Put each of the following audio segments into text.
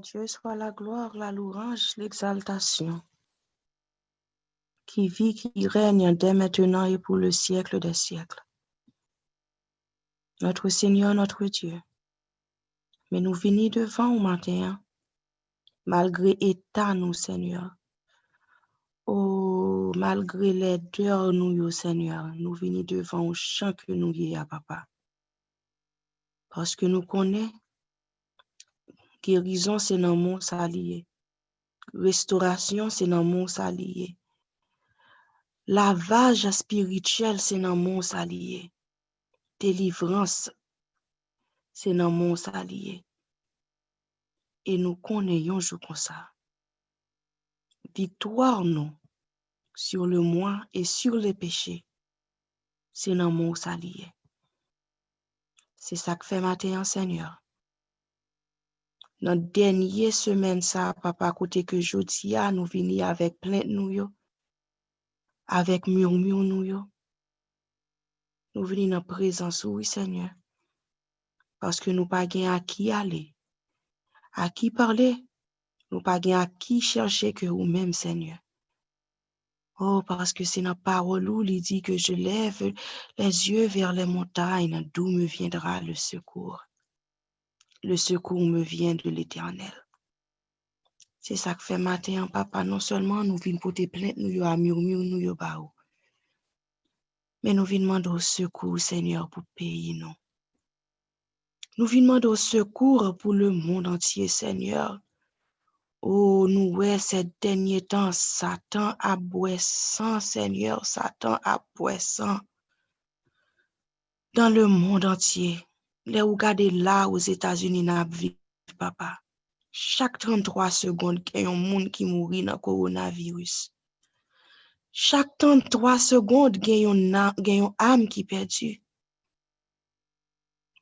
Dieu soit la gloire, la louange, l'exaltation, qui vit, qui règne dès maintenant et pour le siècle des siècles. Notre Seigneur, notre Dieu, mais nous venons devant au matin, malgré état nous, Seigneur. Oh, malgré les deurs nous, Seigneur, nous venons devant au chant que nous y a, Papa. Parce que nous connaissons, guérison, c'est dans mon salier. Restauration, c'est dans mon salier. Lavage spirituel, c'est dans mon salier. Délivrance, c'est dans mon salier. Et nous connaissons jour comme ça. Victoire, nous, sur le moi et sur les péchés, c'est dans mon salier. C'est ça que fait matin, Seigneur. Dans la dernière semaine, ça, Papa, côté que jeudi, nous venons avec plainte, nous, avec murmure, nous, nous venons dans la présence, oui, Seigneur. Parce que nous pas gain à qui aller, à qui parler, nous pas gain à qui chercher que vous-même, Seigneur. Oh, parce que c'est dans la parole où il dit que je lève les yeux vers les montagnes, d'où me viendra le secours. Le secours me vient de l'Éternel. C'est ça que fait matin, Papa. Non seulement nous venons pour te plaindre, nous à murmure, nous bao, mais nous venons demander au secours, Seigneur, pour payer nous. Nous venons demander au secours pour le monde entier, Seigneur. Oh, nous, ouais, ces derniers temps, Satan a boissant, Seigneur, Satan a boissant dans le monde entier. Les regardez là aux États-Unis, n'a vie, Papa. Chaque 33 secondes, il y a un monde qui mourit dans le coronavirus. Chaque 33 secondes, il y a une âme qui est perdue.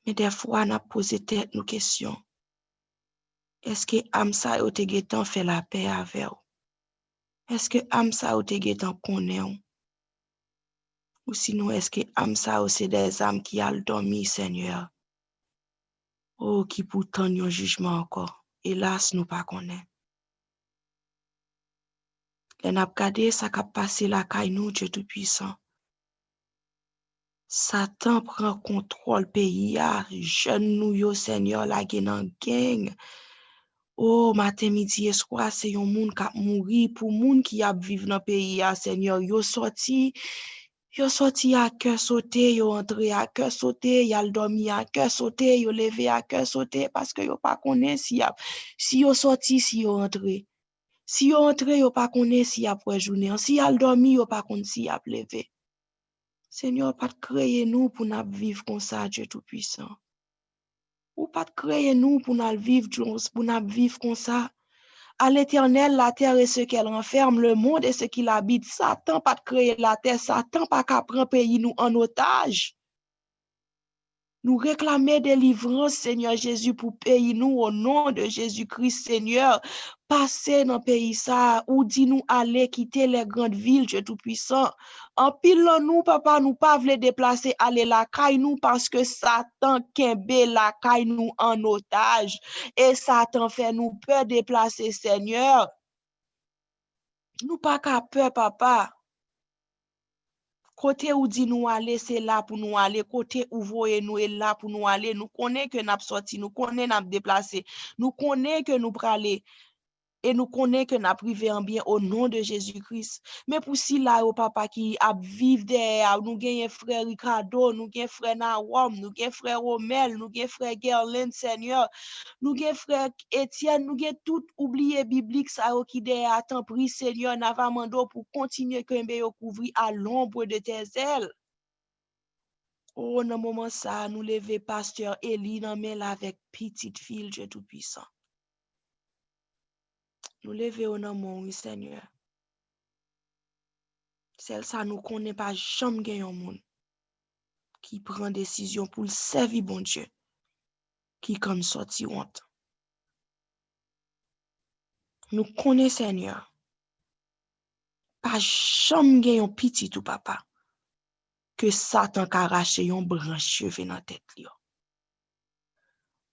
Mais des fois, on a posé tête nos questions. Est-ce que âme ça a été fait la paix avec vous? Est-ce que âme ça a été connaît vous? Ou sinon, est-ce que âme ça c'est des âmes qui ont dormi, Seigneur? Oh, qui pourtant ont un jugement encore. Hélas, nous pas connaît. Les n'a regardé ça qui a passé la caille nous, Dieu Tout-Puissant. Satan prend contrôle pays, jeune nous, yo, Seigneur, la gen gang. Oh, matin, midi et soir, c'est un monde qui a mouru pour monde qui a vivre dans le pays, Seigneur. Yo sorti, Yo sorti à cœur sauté, yo entré à cœur sauté, yal dormi à cœur sauté, yo levé à cœur sauté parce que yo pas connaît si yo sorti, si yo entré. Si yo entré, yo pas connaît si après journée. Si yal dormi, yo pas connaît si yap levé. Seigneur, pas créer nous pour nous vivre comme ça, Dieu Tout-Puissant. Ou pas créer nous pour nous vivre comme ça. À l'Éternel, la terre et ce qu'elle renferme, le monde et ce qu'il habite. Satan pas de créer la terre, Satan pas qu'à prendre pays nous en otage. Nous réclamer délivrance, Seigneur Jésus, pour pays nous au nom de Jésus-Christ, Seigneur. Passez dans le pays ça, ou dis-nous aller quitter les grandes villes, Dieu Tout-Puissant. En pile nous, papa, nous pas voulons déplacer, aller la caille nous parce que Satan kembe la caille nous en otage. Et Satan fait nous peur déplacer, Seigneur. Nous pas qu'à peur, papa. Côté où dit nous aller, c'est là pour nous aller. Côté où voyez nous est là pour nous aller. Nous connaissons que nous sorti, nous connaissons que nous déplacé, nous connaissons que nous aller. Et nous connaissons que nous privé en bien au nom de Jésus-Christ. Mais pour si là, au papa qui a vivre derrière, nous gagnons frère Ricardo, nous gagnons frère Nawam, nous gagnons frère Romel, nous gagnons frère Gerlin, Seigneur. Nous avons frère Étienne, nous avons tout oublié biblique ça qui derrière attend prie Seigneur Navamando pour continuer que nous couvrir à l'ombre de tes ailes. Oh, dans moment ça, nous lever pasteur Élie dans main avec petite fille Dieu Tout-Puissant. Nous lever au nom mon Seigneur. Celle ça nous connaît pas jamais gagné un monde qui prend décision pour le servir bon Dieu qui comme sorti honte. Nous connaissons Seigneur. Pas jamais gagné un petit ou papa. Que Satan ka rache yon branche cheveux dans tête li.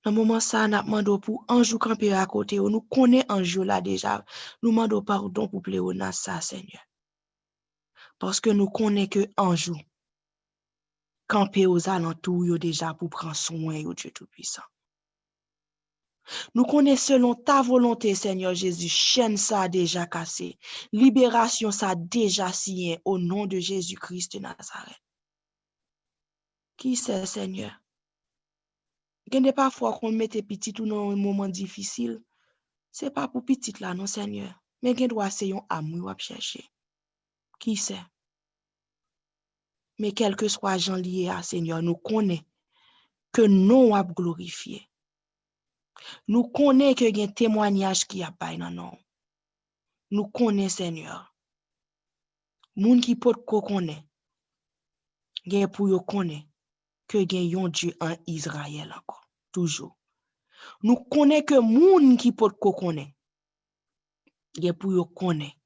Dans moment ça n'a demandé pour anjou camper à côté nous connaît anjou là déjà nous demandons pardon pour pléona ça Seigneur. Parce que nous connaît que anjou camper aux alentours yo déjà pour prendre soin yo Dieu Tout-Puissant. Nous connaît selon ta volonté Seigneur Jésus chaîne ça déjà cassé. Libération ça déjà signé au nom de Jésus-Christ de Nazareth. Qui c'est Seigneur? Gen de parfois qu'on mette petit ou dans un moment difficile, c'est pas pour petit là non Seigneur, mais gen doit c'est yon amour à chercher. Qui c'est? Mais quel que soit Jean lié à Seigneur, nous connaît que non a glorifié. Nous connaît que gen témoignage qui a pas dans non. Nous connaît Seigneur. Moun qui peut ko connaît. Gen pour yo connaît que gen yon Dieu en Israël encore toujours. Nous connaît que moun qui peut ko connaît. Gen pour yo connaît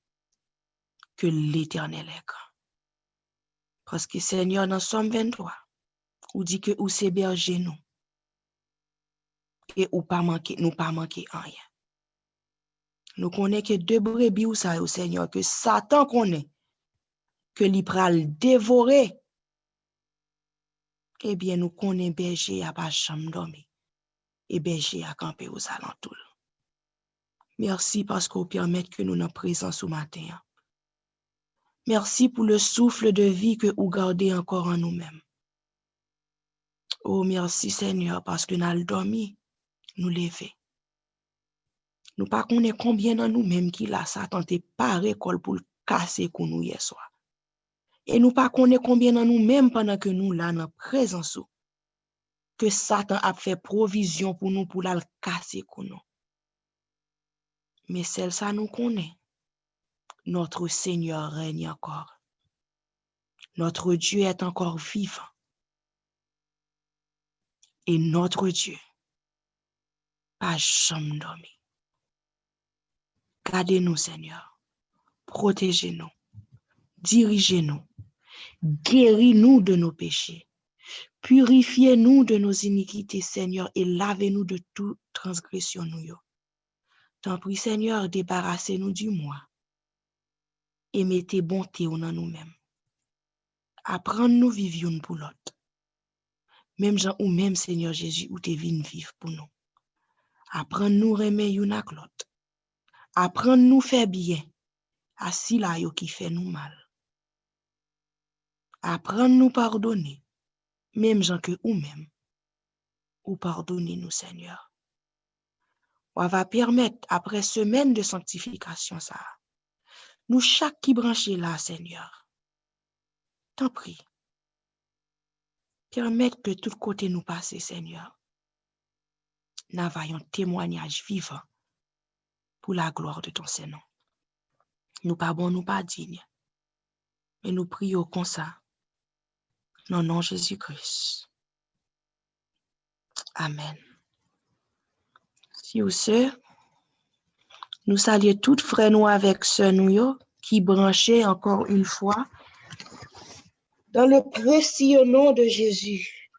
que l'Éternel est grand. Parce que Seigneur, dans Somme 23, ou dit que ou c'est berger nous. Et ou pas manquer, nous pas manquer en rien. Nous connaissons que deux brebis ou ça, au Seigneur, que Satan connaît, que l'il pral dévorer. Eh bien, nous connaissons berger à pas chambre dormir. Et berger à camper aux alentours. Merci parce que vous permettez que nous n'en présence ce matin. Merci pour le souffle de vie que vous gardez encore en nous-mêmes. Oh, merci Seigneur, parce que nous avons dormi, nous lever. Nous pas connaît combien dans nous-mêmes qui l'a Satan te paré col pour casser pour nous hier soir. Et nous pas connaît combien dans nous-mêmes pendant que nous là dans présence que Satan a fait provision pour nous pour la casser pour nous. Mais celle ça nous connaît. Notre Seigneur règne encore. Notre Dieu est encore vivant. Et notre Dieu pas jamais dormi. Gardez-nous, Seigneur. Protégez-nous. Dirigez-nous. Guéris-nous de nos péchés. Purifiez-nous de nos iniquités, Seigneur, et lavez-nous de toute transgression. T'en prie, Seigneur, débarrassez-nous du moi et mettez bonté en nous-mêmes. Apprends-nous vivre pour l'autre. Même Jean ou même Seigneur Jésus, ou te vin vivre pour nous. Apprends-nous remettre yon ak l'autre. Apprends-nous, nous faire bien, à si la yo qui fait nous mal. Apprends nous pardonner, même gens que ou même, ou pardonner nous, Seigneur. On va permettre, après semaine de sanctification, ça, nous chaque qui branché là, Seigneur, t'en prie, permettre que tout côté nous passe, Seigneur. Nous avons un témoignage vivant pour la gloire de ton Saint-Nom. Nous pas bons, nous pas dignes, mais nous prions comme ça, dans le nom de Jésus-Christ. Amen. Si vous savez, nous saluons toutes frères nous avec sœurs nous qui branchaient encore une fois dans le précieux nom de Jésus.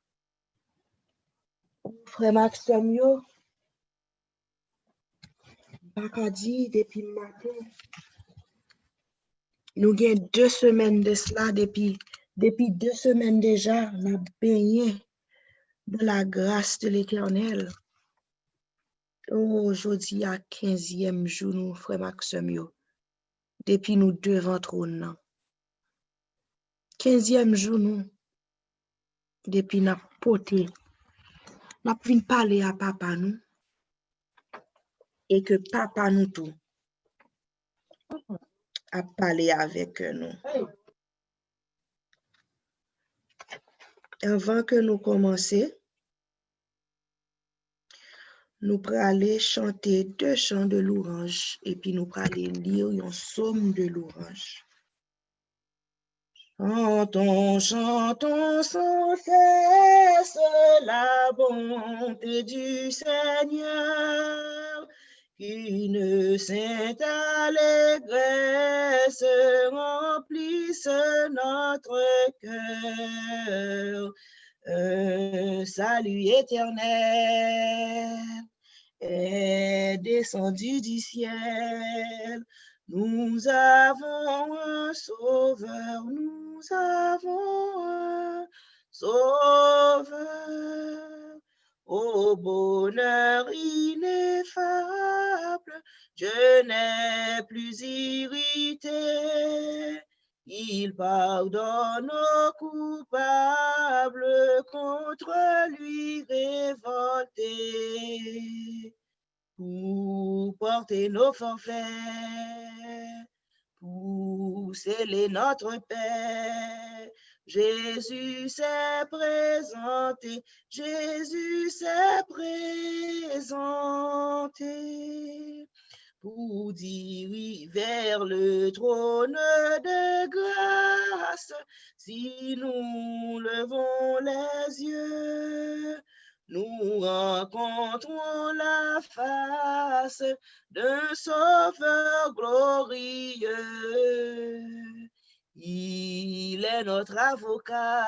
Frère Maxime, Bakadi, depuis le matin, nous avons 2 semaines de cela, depuis 2 semaines déjà, nous avons baigné de la grâce de l'Éternel. Aujourd'hui, à 15e jour, nous, frère Maxime, depuis nous devant trône. 15e jour, nous, depuis nous porté, nous venons parler à papa nous, et que papa nous tout a parlé avec nous. Avant que nous commencions, nous allons chanter 2 chants de louange et puis nous allons lire un psaume de louange. Chantons, chantons sans cesse la bonté du Seigneur, qu'une sainte allégresse remplisse notre cœur. Un salut éternel est descendu du ciel. Nous avons un sauveur, nous avons un sauveur. Au bonheur ineffable, je n'ai plus irrité. Il pardonne aux coupables contre lui révoltés. Pour porter nos forfaits, pour sceller notre paix. Jésus s'est présenté, Jésus s'est présenté. Pour dire oui vers le trône de grâce, si nous levons les yeux, nous rencontrons la face d'un sauveur glorieux. Il est notre avocat.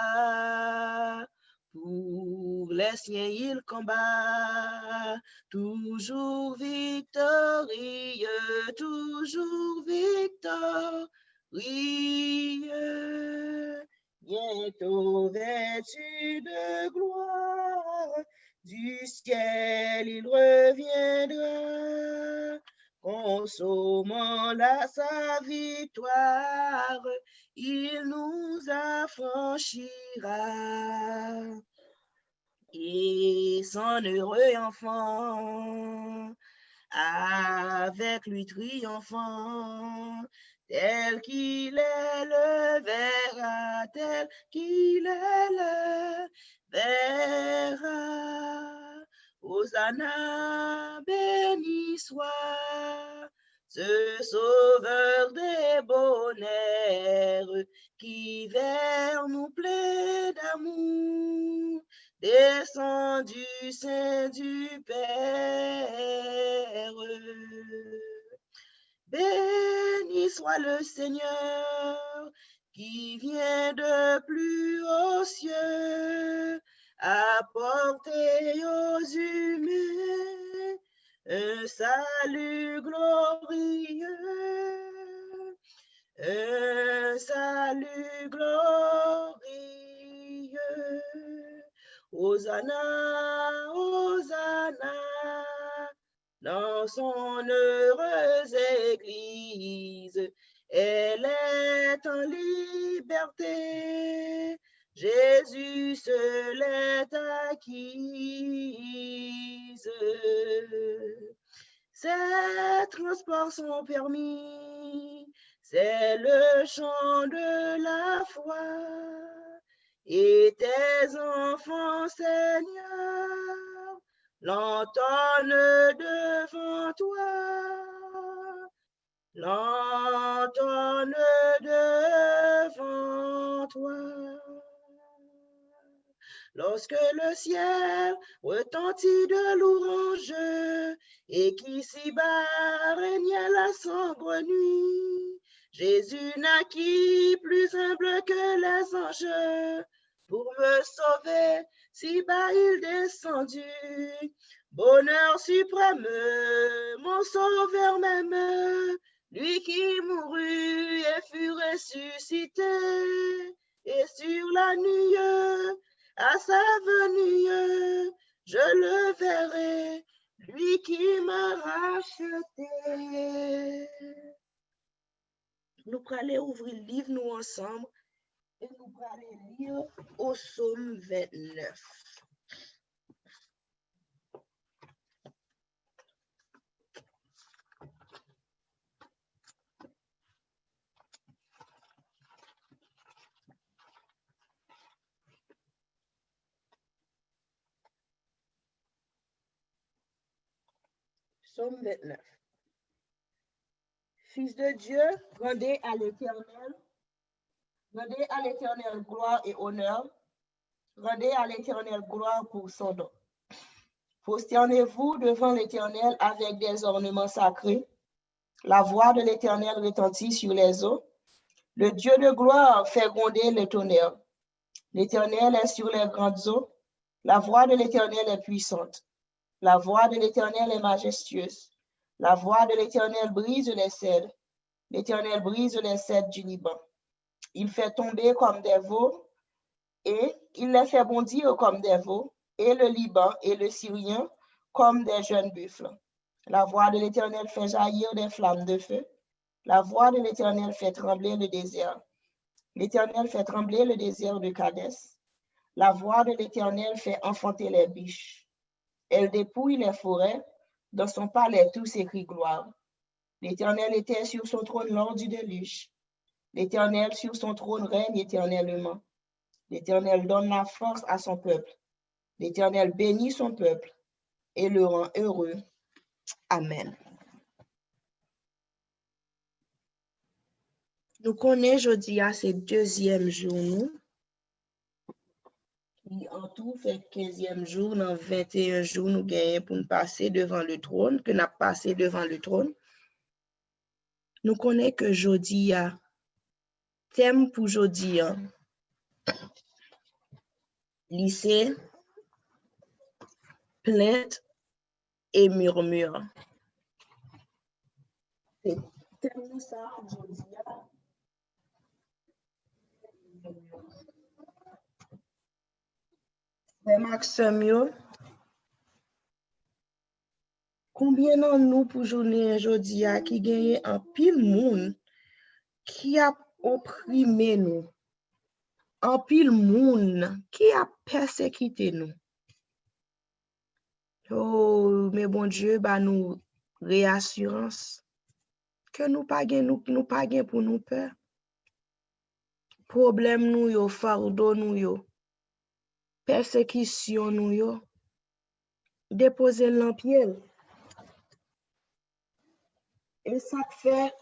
Pour les siens, il combat, toujours victorieux, toujours victorieux. Bientôt vêtu de gloire, du ciel il reviendra, consommant sa victoire, il nous affranchira. Et son heureux enfant, avec lui triomphant, tel qu'il est le verra, tel qu'il est le verra. Hosanna, béni soit ce sauveur des bonheurs qui vers nous plaît d'amour, descend du sein du Père. Béni soit le Seigneur qui vient de plus haut cieux, apporter aux humains un salut glorieux, un salut glorieux. Hosanna, Hosanna, dans son heureuse église, elle est en liberté. Jésus se l'est acquise. Ses transports sont permis, c'est le chant de la foi. Et tes enfants, Seigneur, l'entonnent devant toi, l'entonnent devant toi. Lorsque le ciel retentit de louanges et qu'ici-bas régnait la sombre nuit, Jésus naquit plus humble que les anges. Pour me sauver, si bas il descendit. Bonheur suprême, mon sauveur même, lui qui mourut et fut ressuscité, et sur la nuit, à sa venue, je le verrai, lui qui m'a racheté. Nous allons ouvrir le livre, nous ensemble, et nous allons lire au psaume 29. Psaume 29. Fils de Dieu, rendez à l'Éternel gloire et honneur. Rendez à l'Éternel gloire pour son nom. Prosternez-vous devant l'Éternel avec des ornements sacrés. La voix de l'Éternel retentit sur les eaux. Le Dieu de gloire fait gronder le tonnerre. L'Éternel est sur les grandes eaux. La voix de l'Éternel est puissante. La voix de l'Éternel est majestueuse. La voix de l'Éternel brise les cèdres. L'Éternel brise les cèdres du Liban. Il fait tomber comme des veaux et il les fait bondir comme des veaux, et le Liban et le Syrien comme des jeunes buffles. La voix de l'Éternel fait jaillir des flammes de feu. La voix de l'Éternel fait trembler le désert. L'Éternel fait trembler le désert de Kadès. La voix de l'Éternel fait enfanter les biches. Elle dépouille les forêts. Dans son palais, tout s'écrie gloire. L'Éternel était sur son trône lors du déluge. L'Éternel sur son trône règne éternellement. L'Éternel donne la force à son peuple. L'Éternel bénit son peuple et le rend heureux. Amen. Nous connaissons aujourd'hui à ce deuxième jour, nous. Qui en tout fait 15e jour, dans 21 jours, nous gagnons pour nous passer devant le trône, que nous avons passé devant le trône. Nous connaissons que aujourd'hui, thème pour aujourd'hui, lycée, plainte et murmure. C'est thème ça aujourd'hui. Maxime, combien de nous pour journée aujourd'hui qui gagne un pile monde qui a opprimé nous, un pile monde qui a persécuté nous. Oh, mais bon Dieu, bah nous réassurance que nous pas gain pour nous peur. Problème nous yo, fardeau nous yo, persécution nous yo, déposer l'empiel. Et ça fait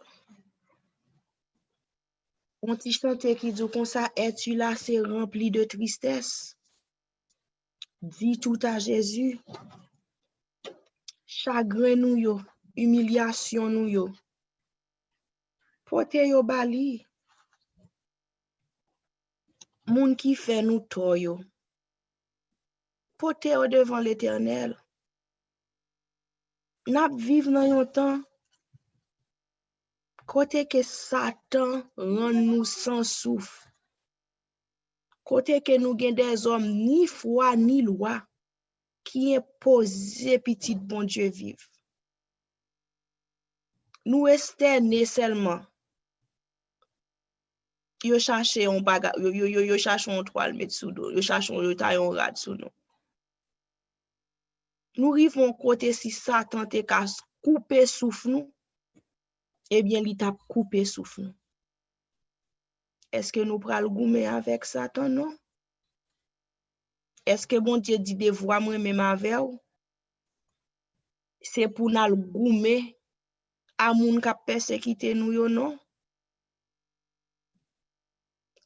on t'y chante qui dit comme ça, es-tu là, c'est rempli de tristesse. Dis tout à Jésus. Chagrin nous yo, humiliation nous yo. Pote yo bali. Moun qui fait nous tort yo. Pote yo devant l'Éternel. Nap vive dans yon temps côté que Satan rend nous sans souffle. Côté que nous gen des hommes ni foi ni loi qui imposent petit bon Dieu vive. Nous externer seulement. Yo cherche un bagage, yo cherche un toile mettre sous nous, yo cherche un taille un rad sous nous. Nous arrivons côté si Satan te casse couper souffle nous, eh bien il t'a coupé souffle nous. Est-ce que nous pral goumer avec Satan non? Est-ce que bon Dieu dit de voir moi même avec ou? C'est pour nous goumer à moun ka persécuter nous yo non?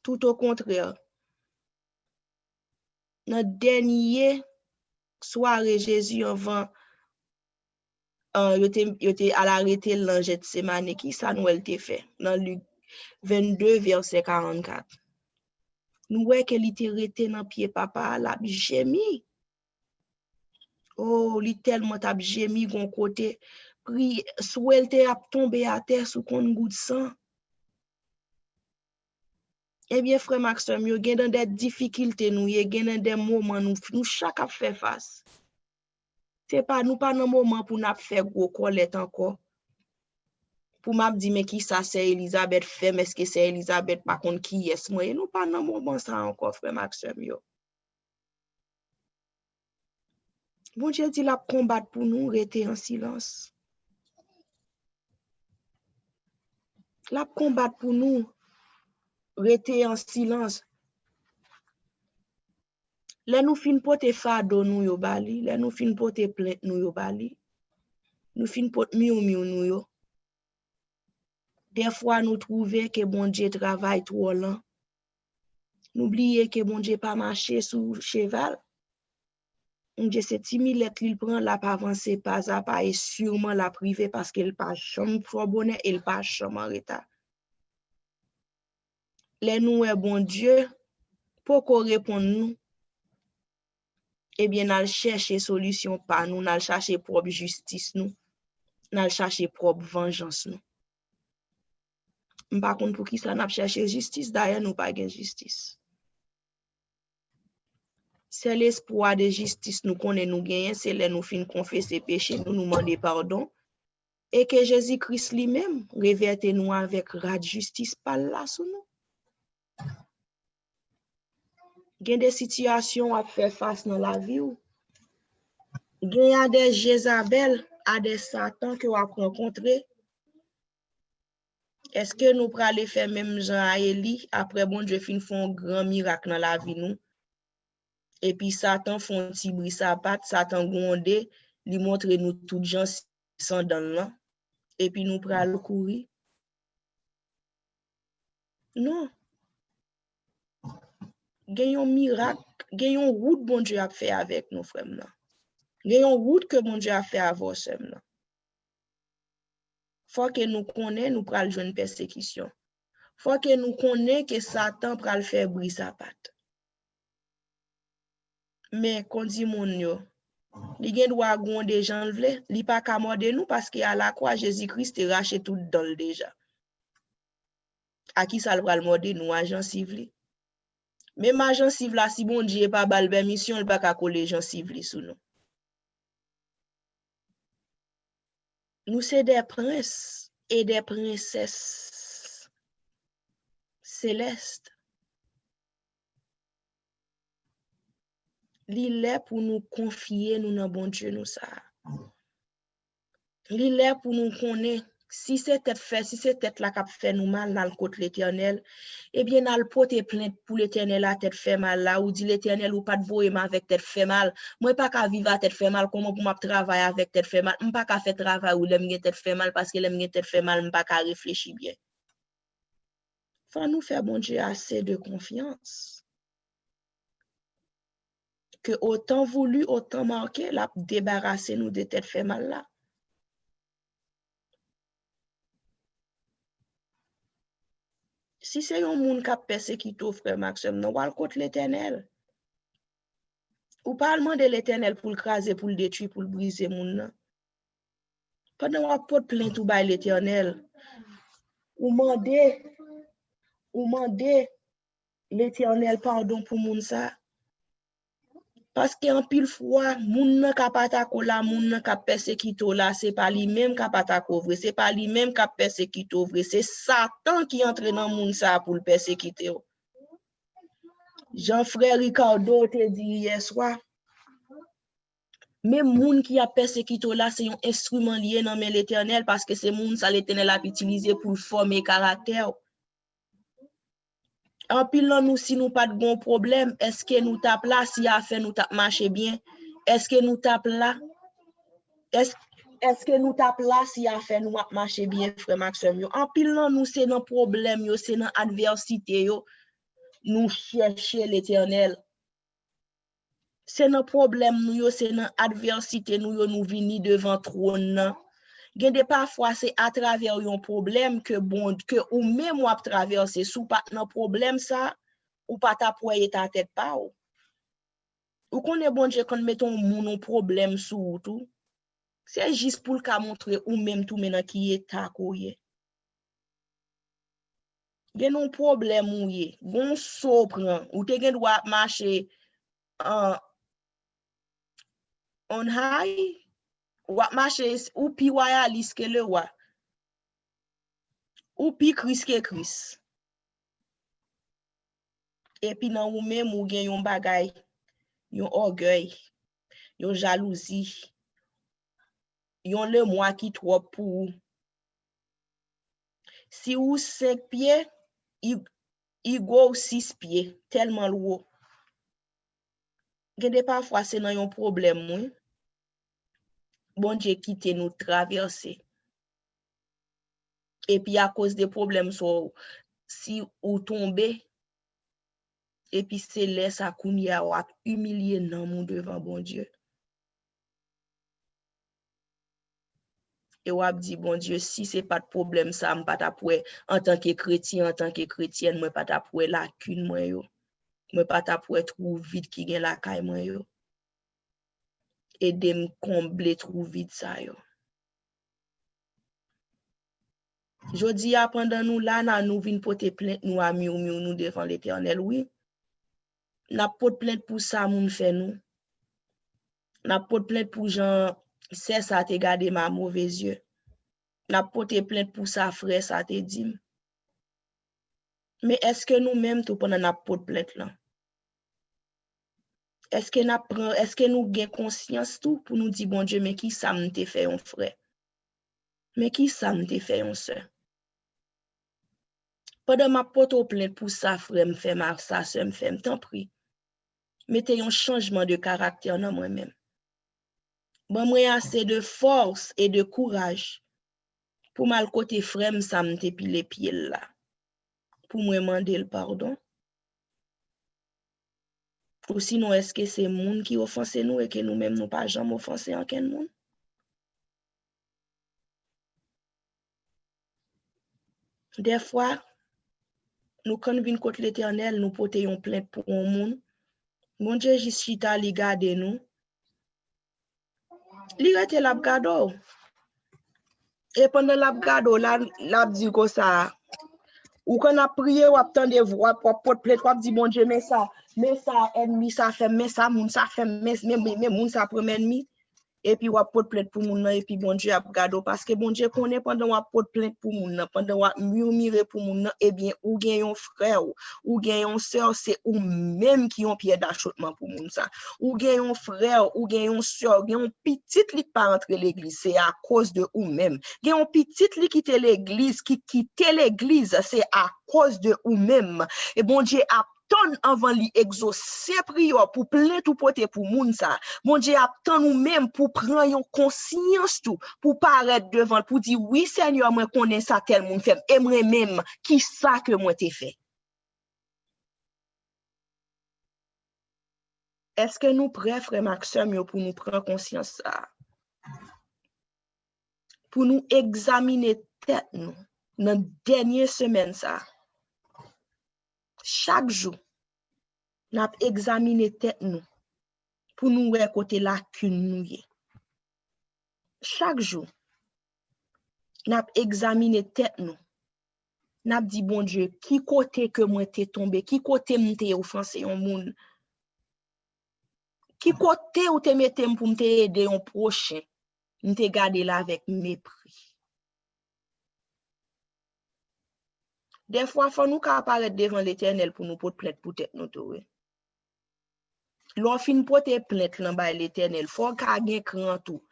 Tout au contraire. Dans dernier soirée Jésus avant yo te à l'arrêter l'ange de Semane qui ça nous elle te fait dans Luc 22 verset 44. Nous voyons qu'elle était restée dans pied papa la gémi. Oh, li tellement t'a gémi gon côté pri sou elle te a tombé à terre sous kon goutte sang. Eh bien frère Maxime, yo gen dans des difficultés nous, yo gen dans des moments nous chaque a fait face. C'est pas nous pas dans moment pour n'a faire gros colette encore. Pour m'a dit mais qui ça c'est Elisabeth fait mais est-ce que c'est Elisabeth par contre qui est moi nous pas dans moment ça encore frère Maxime yo. Bon Dieu dit la combattre pour nous rester en silence. La combattre pour nous rester en silence. Là nous fin porter fardeau nous yo bali, là nous fin porter plainte nous yo bali. Nous fin porter miou nous yo. Des fois nous trouver que bon Dieu travaille trop lent. N'oubliez que bon Dieu pas marcher sous cheval. Bon Dieu c'est 10 000 lettres il prend la pas avancer pas à pas et sûrement la privé parce qu'elle pas chambre trop bonnet elle pas chambre en retard. Les nous est bon Dieu pour qu'on réponde nous. Eh bien n'al chercher solution pas nous, n'al chercher propre justice nous. N'al chercher propre vengeance nous. Par contre pour qui ça n'a chercher justice d'ailleurs nous pas gain justice. C'est l'espoir de justice nous connaît nous gagner, c'est là nous fin confesser péché nous demander pardon et que Jésus-Christ lui-même reverte nous avec rat justice par là sous nous. Gen des situations à faire face dans la vie ou gen a des Jézabel, a des Satan que on rencontrer. Est-ce que nous pral aller faire même Jean à Élie après bon Dieu fin font un grand miracle dans la vie nous? Et puis Satan font petit bris sa patte, Satan gondé, lui montre nous toutes gens sans dans là et puis nous pral courir. Non. Gen un miracle, gen un route bon Dieu a fait avec nous frères là. Gen un route que bon Dieu a fait avec vous là. Faut que nous connaissons nous pral joindre persécution. Faut que nous connaissons que Satan pral faire bris sa patte. Mais qu'on dit mon yo, li gen droit gonde gens vle, li pas ka morde nous parce que à la croix Jésus-Christ te racheté tout dans déjà. À qui ça pral morde nous agent civil. Même agent civil si bon Dieu pas bal permission, il pas ka coller gens civil sous nous. Nous c'est des princes et des princesses célestes. Li est pour nous confier nous dans bon Dieu nous ça. Li est pour nous connaître si c'est tête fait, si c'est tête là qui fait nous mal dans le côté l'Éternel, eh bien n'al porter plainte pour l'Éternel la tête fait mal là ou dit l'Éternel ou pas de voyer avec tête fait mal. Moi pas qu'à vivre à tête fait mal, comment pour m'a travailler avec tête fait mal? M'pas qu'à faire travail ou l'aime tête fait mal parce que l'aime tête fait mal, m'pas qu'à réfléchir bien. Faut nous faire bon Dieu assez de confiance. Que autant voulu, autant marqué, la débarrasser nous de tête fait mal là. Si c'est un monde qui a persécuté frère Maxime, non, va contre l'Éternel. Ou pas demander l'Éternel pour le craser, pour le détruire, pour le briser moun. Pendant qu'on porte plainte ou ba l'Éternel, ou demander l'Éternel pardon pour moun ça. Parce qu'en pile fois, moun nan ka patako la, moun nan ka persécuto la, c'est pas lui même ka patako vrai, c'est pas lui même ka persécuto vrai, c'est Satan qui entre dans moun ça pour le persécuter. Jean-Frère Ricardo te dit hier soir, même moun qui a persécuté là, c'est un instrument lié dans l'Éternel parce que c'est moun ça l'Éternel a utilisé pour former caractère. En pile nous si nous pas de bon problème, est-ce que nous tape là si a fait nous tape marcher bien? Est-ce que nous tape là? Est-ce que nous tape là si a fait nous marcher bien frère Maxime yo? En pile nous c'est dans problème yo, c'est dans adversité yo, nous chercher l'Éternel. C'est nos problèmes nous c'est dans adversité nous venir devant trône. Gende parfois c'est à travers un problème que ou même ou à traverser sous pas dans problème ça ou pas t'appuyer ta tête pas ou connaît bon Dieu quand mettons mon problème sous tout c'est juste pour le montrer ou même tout maintenant qui est ta koye gen un problème ou yé bon sopran ou te gen doit marcher on high ou marcher ou pi royaliste que le roi ou pi Christ que Christ. Et puis dans ou même ou gen yon bagay, yon orgueil, yon jalousie, yon le moi qui trop pour. Si ou 5 pieds, il go 6 pieds, tellement lourd. Gende parfois c'est dans yon problème oui. Bon Dieu quitte nous traverser. Et puis à cause des problèmes so, si ou tomber et puis c'est laisse à kounya ou humilier nan moun devant bon Dieu. Et ou ap dit bon Dieu si c'est pas de problème ça m pas tapoué en tant que chrétien en tant que chrétienne moi pas tapoué lacune moi yo. Moi pas tapoué trou vide qui gen la caille moi yo. Aider me combler trou vide ça yo. Jodi a pendant nous là nous vinn porter plainte nous a nous devant l'Éternel oui. N'a porte plainte pour ça moun fait nous. N'a porte plainte pour Jean c'est ça te garder ma mauvaise yeux. N'a porté plainte pour ça frère ça te dit. Mais est-ce que nous-mêmes tout pendant n'a porte plainte là? Est-ce que nous gain conscience tout pour nous dire bon Dieu mais qui ça m'te fait un frère? Mais qui ça m'te fait un sœur? Pendant ma porte plainte pour ça frère me fait mal ça sœur me fait tant prie. Mettez un changement de caractère dans moi-même. Bon moi assez de force et de courage pour mal côté frère ça m'te pile pied là. Pour moi demander le pardon. Ou sinon est-ce que c'est monde qui offense nous et que nous-mêmes nous pas jamais offenser en quel monde? Des fois nous quand vinn contre l'Éternel nous portons plainte pour un monde. Mon Dieu juste chita li garder nous. Li rete la gado. Et pendant la gado la dit comme ça ou quand a prié ou attendre voix pour porte plainte ou dit bon Dieu mais ça ennemi ça fait mais ça moun ça fait mais moun ça premier ennemi et puis ou porte plainte pour moun et puis bon Dieu a gado parce que bon Dieu connaît pendant ou porte plainte pour moun pendant ou murmurer pour moun et bien ou gen yon frère ou gen yon sœur c'est ou même qui ont pied d'achoppement pour moun ça ou gen yon frère ou gen yon sœur gen yon petite li pas rentrer l'église c'est à cause de ou même gen yon petite li quitter l'église qui quitter l'église c'est à cause de ou même et bon Dieu a ton avant li exaucer prière pour plainte tout porter pour moun ça bon Dieu attend nous même pour prendre une conscience tout pour paraître devant pour dire oui Seigneur moi connais ça tel monde fait et moi même qui ça que moi t'ai fait. Est-ce que nous prêts frère Maxime pour nous prendre conscience ça pour nous examiner tête nous dans dernière semaine ça chaque jour n'a examiner tête nous pour nous voir côté lacune nous y. Chaque jour n'a examiner tête nous n'a dit bon Dieu qui côté que moi t'ai tombé qui côté m'te offensé un monde Qui côté ou te mettem pour me aider un prochain, me garder là avec mépris. Des fois, faut nous apparaître devant l'Éternel pour nous porter plainte pour tête nous tout. L'on fin porter plainte là bas l'Éternel, faut qu'a gen cran tout.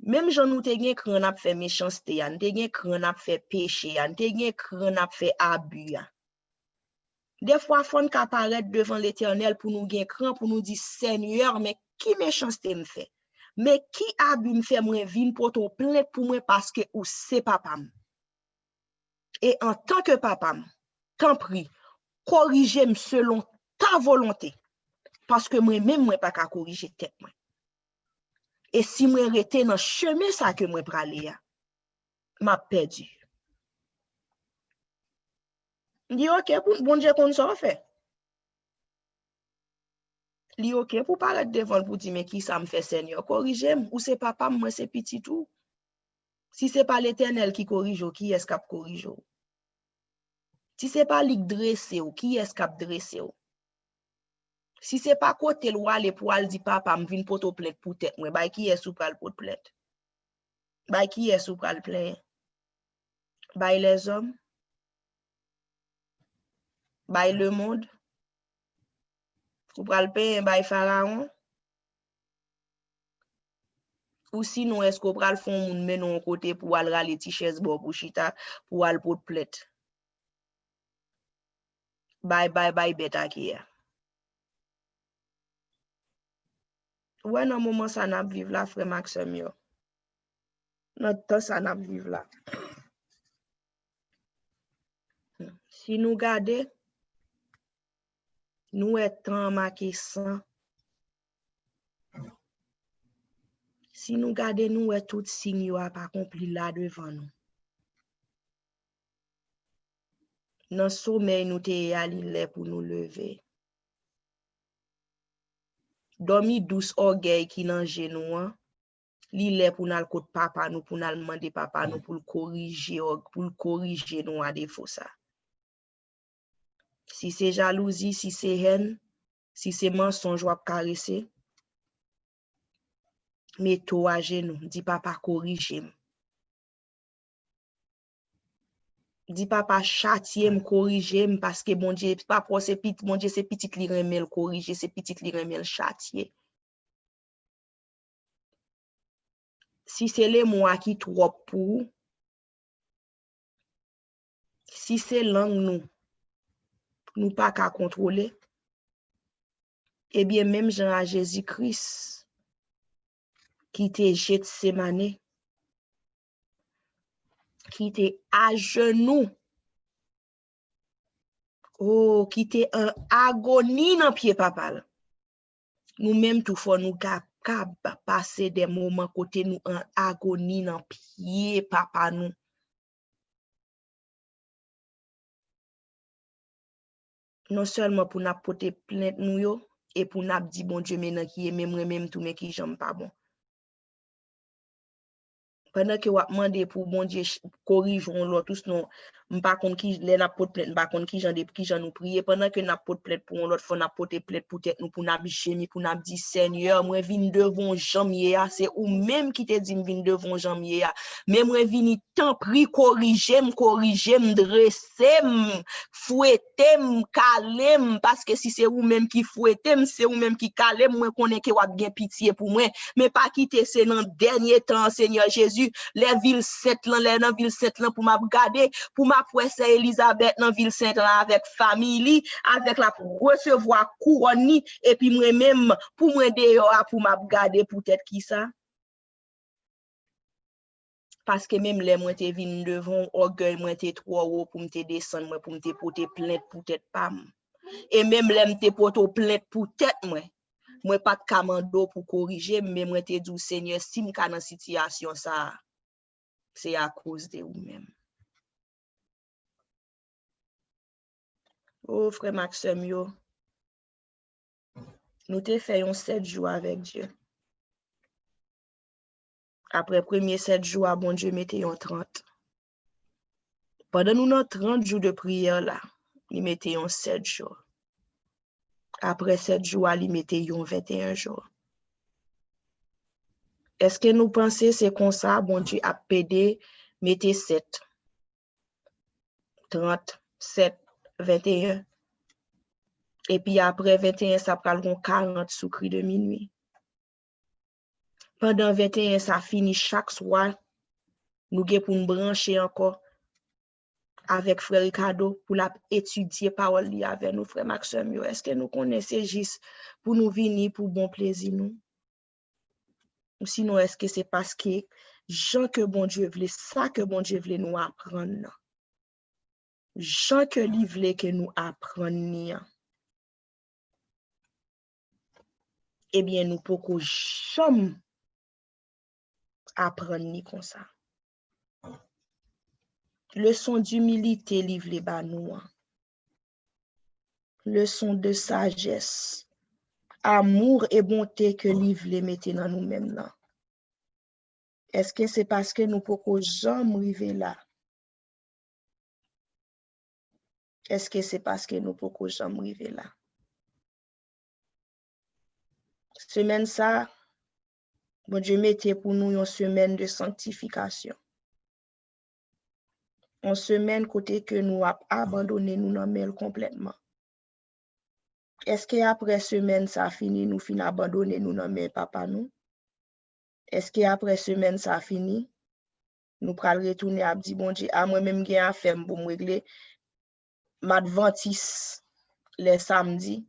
Même j'en nous te gen cran n'a fait méchanceté, an te gen cran n'a fait péché, an te gen cran n'a fait abus. Des fois, faut nous apparaître devant l'Éternel pour nous gen cran pour nous dire Seigneur, mais qui méchanceté me fait? Mais qui abus me fait moi vinn porter plainte pour moi parce que ou c'est papa. Et en tant que papa, t'en prie, corrigez-moi selon ta volonté. Parce que moi-même, moi pas qu'à corriger tête moi. Et si moi rete dans chemin ça que moi praler, m'a perdu. Li OK pour bon Dieu qu'on ça fait. Li OK pour paraître devant pour dire mais qui ça me fait Seigneur, corrigez-moi ou c'est papa moi c'est petit tout. Si c'est pas l'Éternel qui corrige, qui est-ce qui corrige? Si c'est pas lui dresser ou qui est-ce qui dresser? Si c'est pas côté loi les pour al di papa me vinn poto plainte pour tête moi, bay qui est sou pral pour plainte? Bay qui est sou pral plainte? Bay les hommes? Bay le monde? Ou pral payer bay pharaon? Ou sinon est-ce qu'on pral font moun menon côté pour al rale ti chaise bo pour chita pour al pour plainte? Bay beta qui est. Ouais, dans moment ça n'a vivre là frère Maxime yo. Notre temps ça n'a vivre là. Si nous garder nous étant marqué sang. Si nous garder nous tout signe yo a pas accompli là devant nous. Dans sommeil nous te alilé pour nous lever. Dormi douce orgueil qui nan genou an. Li lè pour nous côté papa nous pour nous demander papa nous pour le corriger nous à défaut ça. Si c'est jalousie, si c'est haine, si c'est mensonge ou caresser, mets-toi à genoux, dis papa corriger. Dis papa châtier me corriger parce que bon Dieu papa c'est petit bon Dieu c'est petit li remel corriger, c'est petit li remel châtier. Si c'est les mots qui trop pour si c'est langue nous pas qu'à contrôler, eh bien même Jean à Jésus-Christ qui te jette Sémané, qui te à genoux, oh, qui te en agonie dans pied papa. Nous même tout faut nous capable passer des moments côté nous en agonie dans pied papa nous. Non seulement pour nous porter plainte nous yo et pour nous dire bon Dieu maintenant qui est même tout mais qui j'aime pas bon. Pendant que wap mande pour bon Dieu corrigeons l'autre tous non pas contre qui les n'a porte plainte pas contre qui j'en nous prier pendant que n'a porte plainte pour l'autre faut n'a porter plainte pour tête nous pour n'a gémir pour n'a dit Seigneur moi vinn devant janvier c'est ou même qui te dit vinn devant janvier mais moi vinn tant pris corriger me dresser fouetter me caler parce que si c'est ou même qui fouetter c'est ou même qui caler moi connais que wap gen pitié pour moi mais pas quitter c'est dans dernier temps Seigneur Jésus les villes saintes là dans ville sainte là pour m'a regarder pour m'a presse Elisabeth dans ville sainte là avec famille avec la recevoir couronne et puis moi même pour moi dehors pour m'a regarder peut-être qui ça parce que même les moi te vinn devant orgueil moi te trop haut pour me te descendre moi pour me te porter plainte peut-être pas et même les me te porter plainte peut-être moi pas de commando pour corriger mais moi te dit Seigneur si m'ka dans situation ça c'est à cause de vous même. Oh frère Maxime yo nous te fait 7 jours avec Dieu. Après premier 7 jours bon Dieu mettez 30. Pendant nous 30 jours de prière là, il mettez 7 jours. Après 7 jours, il mettez 21 jours. Est-ce que nous pensons c'est comme ça, bon Dieu a pédé, mettez 7, 30, 7, 21. Et puis après 21, ça prend 40 sous cri de minuit. Pendant 21, ça finit chaque soir. Nous avons pour nous brancher encore avec frère Ricardo pour étudier parole avec nous, frère Maxime. Est-ce que nous connaissons juste pour nous venir pour bon plaisir nous? Ou sinon, est-ce que c'est parce que Jean que bon Dieu voulait, ça que bon Dieu voulait nous apprendre? Jean que lui voulait que nous apprenions. Eh bien, nous ne pouvons jamais apprendre comme ça. Leçon d'humilité livrée par nous. Leçon de sagesse. Amour et bonté que livré mettez dans nous-mêmes là. Est-ce que c'est parce que nous ne pouvons jamais arriver là? Est-ce que c'est parce que nous ne pouvons jamais arriver là? Semaine ça, bon Dieu mettez pour nous une semaine de sanctification. Une semaine côté que nous avons abandonné nous dans complètement. Est-ce qu'après semaine ça fini, nous fin abandonner nous dans papa nous? Est-ce qu'après semaine ça fini, nous pral retourner à dire bon Dieu, à moi-même j'ai à faire pour me régler m'adventiste les samedis,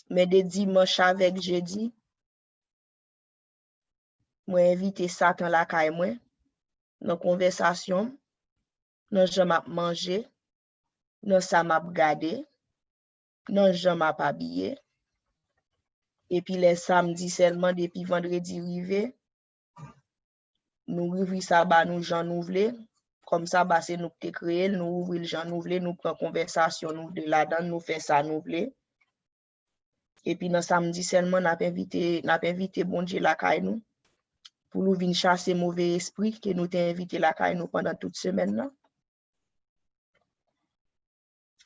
mais des dimanches avec jeudi, moi inviter Satan la caille moi, dans conversation, dans je m'a manger, dans ça m'a regarder, dans je m'a habillé. Et puis les samedis seulement depuis vendredi rivé, nous ouvrir ça ba nous Jean Nouvelé, comme ça bah c'est nous qui créé, nous ouvrir le Jean Nouvelé, nous prend conversation nous de là-dedans, nous fait ça Nouvelé. Et puis dans samedi seulement n'a invité bon Dieu la caille nous pour nous venir chasser mauvais esprit que nous t'ai invité la caille nous pendant toute semaine là.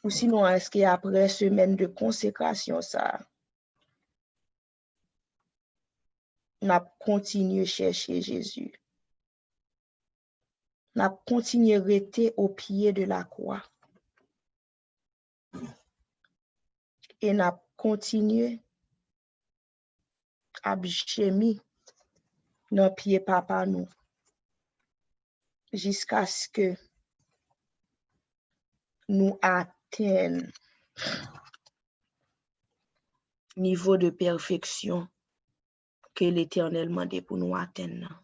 Ou sinon est-ce qu'après semaine de consécration ça n'a continué chercher Jésus. N'a continué rester au pied de la croix. Et n'a continué à gémir dans pied papa nous jusqu'à ce que nous atteignons niveau de perfection que l'Éternel m'a demandé pour nous atteindre.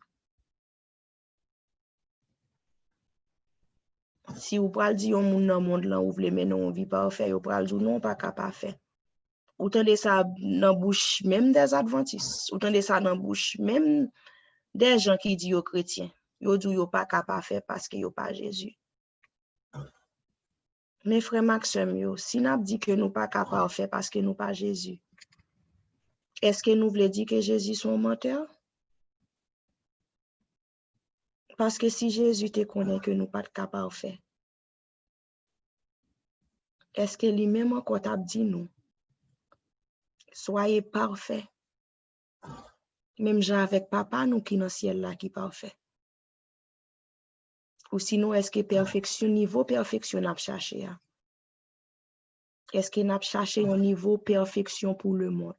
Si vous parlez dire on dans le monde là ou voulez mais non on vit pas faire, vous parlez dire non pas capable faire. Autant de ça dans bouche même des adventistes, autant de ça dans bouche même des gens qui disent aux chrétiens, ils disent yo pas capable faire parce que yo pas Jésus. Mais frère Maxime yo, si n'a dit que nous pas capable faire parce que nous pas Jésus. Est-ce que nous voulons dire que Jésus son menteur? Parce que si Jésus te connaît que nous pas capable faire. Est-ce que lui-même encore t'a dit nous soyez parfaits. Même gens avec papa nous qui dans ciel là qui parfait. Ou sinon est-ce que perfection niveau perfection n'a cherché? Est-ce qu'il n'a cherché un niveau perfection pour le monde?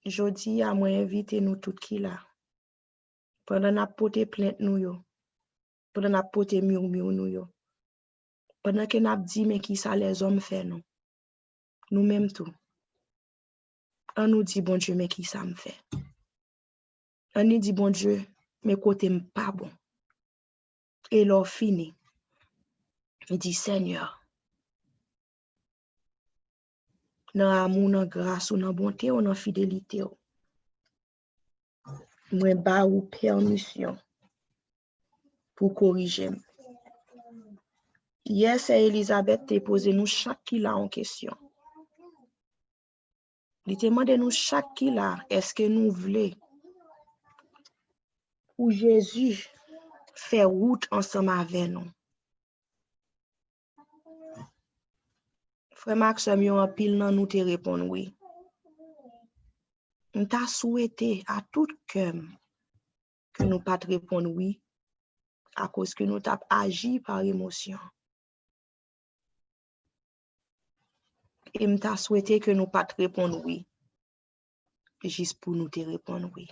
Jodi à moi inviter nous tout qui là. Pendant n'a porter plainte nous yo. Pendant n'a porter murmure nous yo. Pendant que n'a dit mais qui ça les hommes fait nous. Nous même tout. On nous dit bon Dieu mais qui ça me fait? On nous dit bon Dieu mais côté pas bon. Et l'on fini. Il dit Seigneur, dans amour, dans grâce, ou dans bonté, ou dans fidélité, moi ba ou permission pour corriger. Hier, c'est Elisabeth qui posé nous chaque qui là en question. Il te demande nous chaque qui là, est-ce que nous voulons ou Jésus fait route ensemble avec nous? Frère Maxime, en pile nan nous te répondre oui. On t'a souhaité à tout cœur que nous pas te répondre oui à cause que nous t'a agi par émotion. Et on t'a souhaité que nous pas te répondre oui juste pour nous te répondre oui.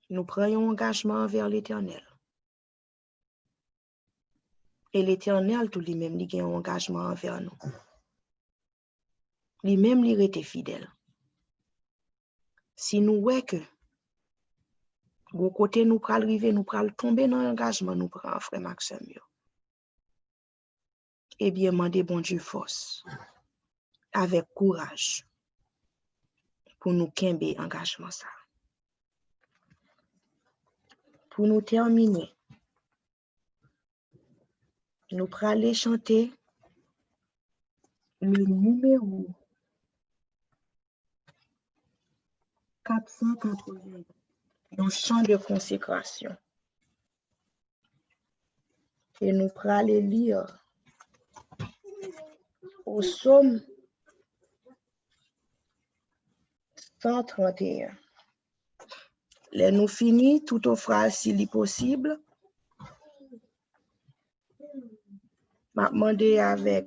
Nous prenons engagement envers l'Éternel. Et l'Éternel, tout lui-même, il a un engagement envers nous. Lui-même, il était fidèle. Si nous voyons que, au côté nous pral arriver, nous pral tomber dans l'engagement, nous prenons frère Maxime. Eh bien, demandez bon Dieu force, avec courage, pour nous kembe engagement ça. Pour nous terminer, nous pral chanter le numéro 480, le chant de consécration. Et nous pral lire au psaume 131. Là, nous finissons tout au phrase s'il est possible. M'a demandé avec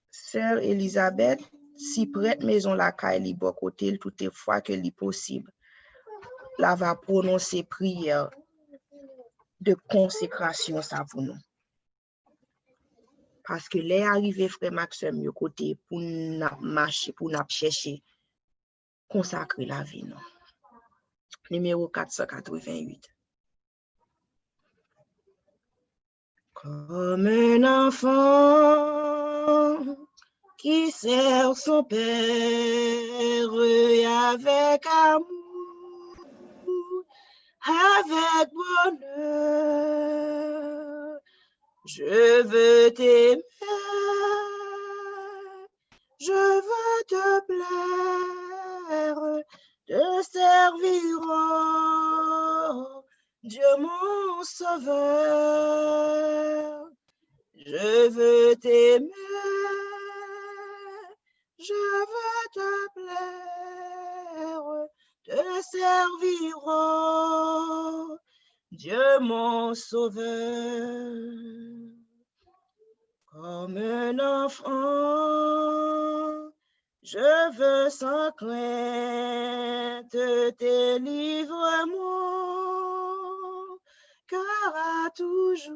Sœur Elisabeth si prête maison la caille li bon côté toutefois que li possible. Là va prononcer prière de consécration ça pour nous. Parce que les arrivé frère Maxime côté pour nous marcher pour nous chercher consacrer la vie non. Numéro 488. Comme un enfant qui sert son père avec amour, avec bonheur. Je veux t'aimer, je veux te plaire, te servir, oh, Dieu mon sauveur. Je veux t'aimer, je veux te plaire, te servir, oh, Dieu mon sauveur. Comme un enfant, je veux sans crainte te livrer mon cœur à toujours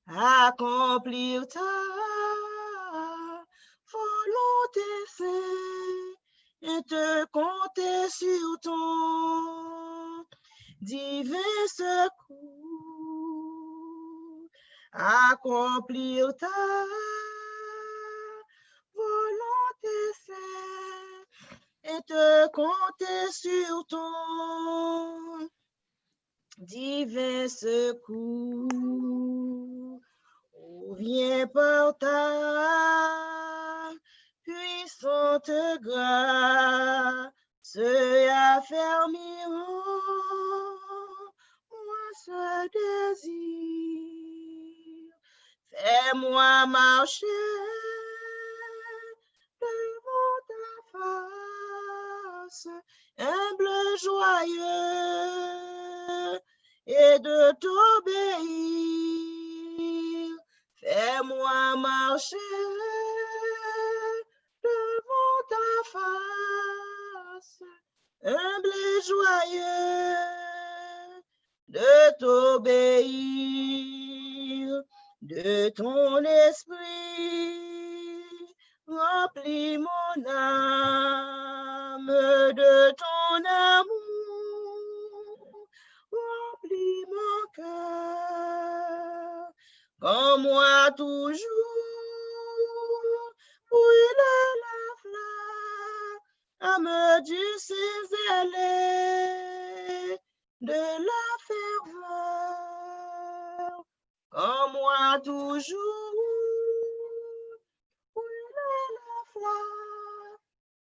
accomplir ta volonté et te compter sur ton divin secours, accomplir ta volonté et te compter sur ton divin secours. Oh, viens par ta puissante grâce affermir moi ce désir. Fais-moi marcher devant ta face, humble, joyeux, et de t'obéir. Fais-moi marcher devant ta face, humble et joyeux, de t'obéir, de ton esprit, remplis mon âme de ton amour, remplis mon cœur, comme moi toujours, brûle la flamme, à mesure ses zélés de la ferveur, comme moi toujours, brûle la flamme,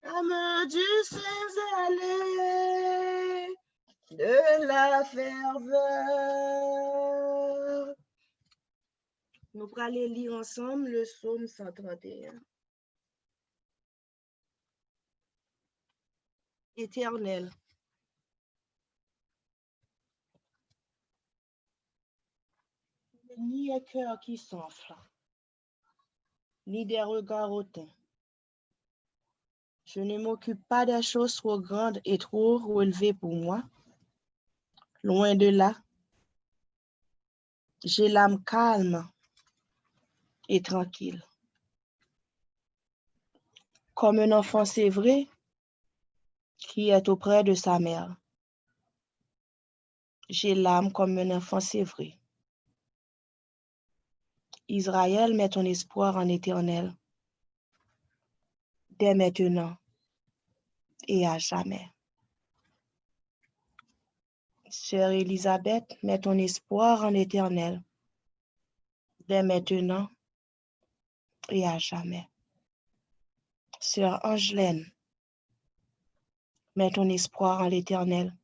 à mesure ses zélés de la ferveur. Nous allons lire ensemble le psaume 131. Éternel, ni un cœur qui s'enfle, ni des regards hautains. Je ne m'occupe pas des choses trop grandes et trop relevées pour moi. Loin de là, j'ai l'âme calme et tranquille. Comme un enfant sévré qui est auprès de sa mère. J'ai l'âme comme un enfant sévré. Israël, met ton espoir en l'Éternel, dès maintenant et à jamais. Sœur Élisabeth, mets ton espoir en l'Éternel, dès maintenant et à jamais. Sœur Angelaine, mets ton espoir en l'Éternel,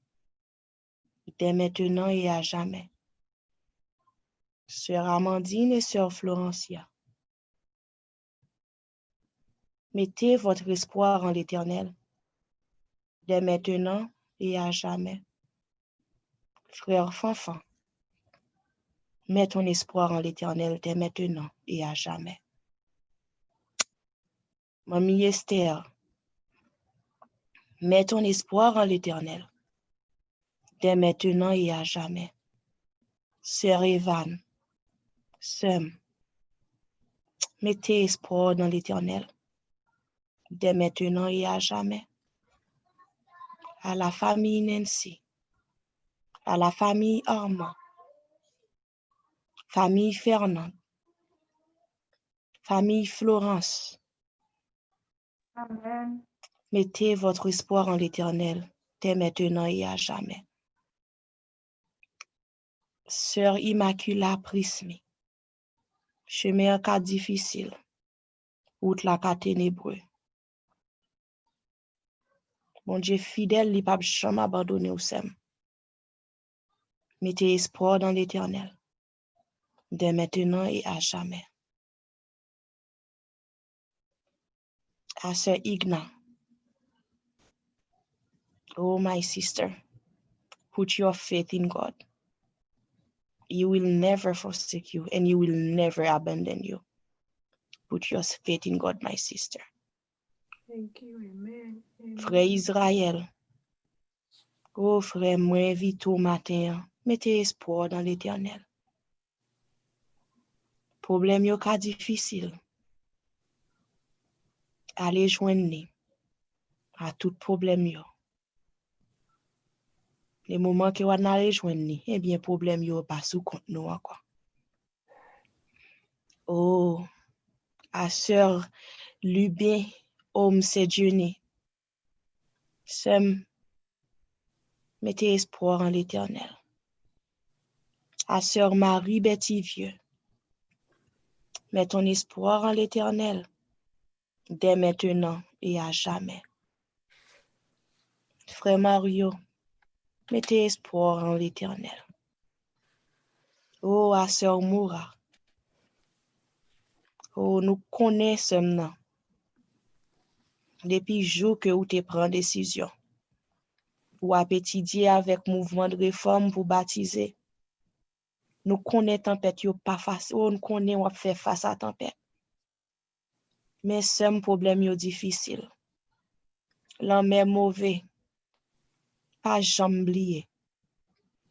dès maintenant et à jamais. Sœur Amandine et sœur Florencia, mettez votre espoir en l'Éternel, dès maintenant et à jamais. Frère Fanfan, mets ton espoir en l'Éternel dès maintenant et à jamais. Mamie Esther, mets ton espoir en l'Éternel dès maintenant et à jamais. Sœur Evan, Sem, mettez espoir dans l'Éternel dès maintenant et à jamais. À la famille Nancy, à la famille Armand, famille Fernand, famille Florence. Amen. Mettez votre espoir en l'Éternel dès maintenant et à jamais. Sœur Immacula Prismi, chemin cas difficile, route la cas ténébreux. Mon Dieu fidèle, il pas jamais abandonné au sem. Mettez espoir dans l'Éternel, dès maintenant et à jamais. À Sœur Igna, oh my sister, put your faith in God. He will never forsake you and he will never abandon you. Put your faith in God, my sister. Thank you. Amen. Amen. Frère Israël, oh frère, moi invite au matin, mettez espoir dans l'Éternel. Problème yo ka difficile. Allez joindre à tout problème yo. Les moments que on allait joindre, eh bien problème yo pas sous compte nous encore. Oh, à sœur Lubin, homme séjourné. Sem, mettez espoir en l'Éternel. À sœur Marie Bettivieux, mets ton espoir en l'Éternel, dès maintenant et à jamais. Frère Mario, mettez espoir en l'Éternel. Oh, à sœur Moura, oh, nous connaissons maintenant. Depuis jour que vous te prend décision pour étudier avec mouvement de réforme pour baptiser. Nous connaissons tempête yo pas facile, nous connaissons on faire face à tempête. Mais c'est problème yo difficile. L'homme mauvais. Pas jamais oublier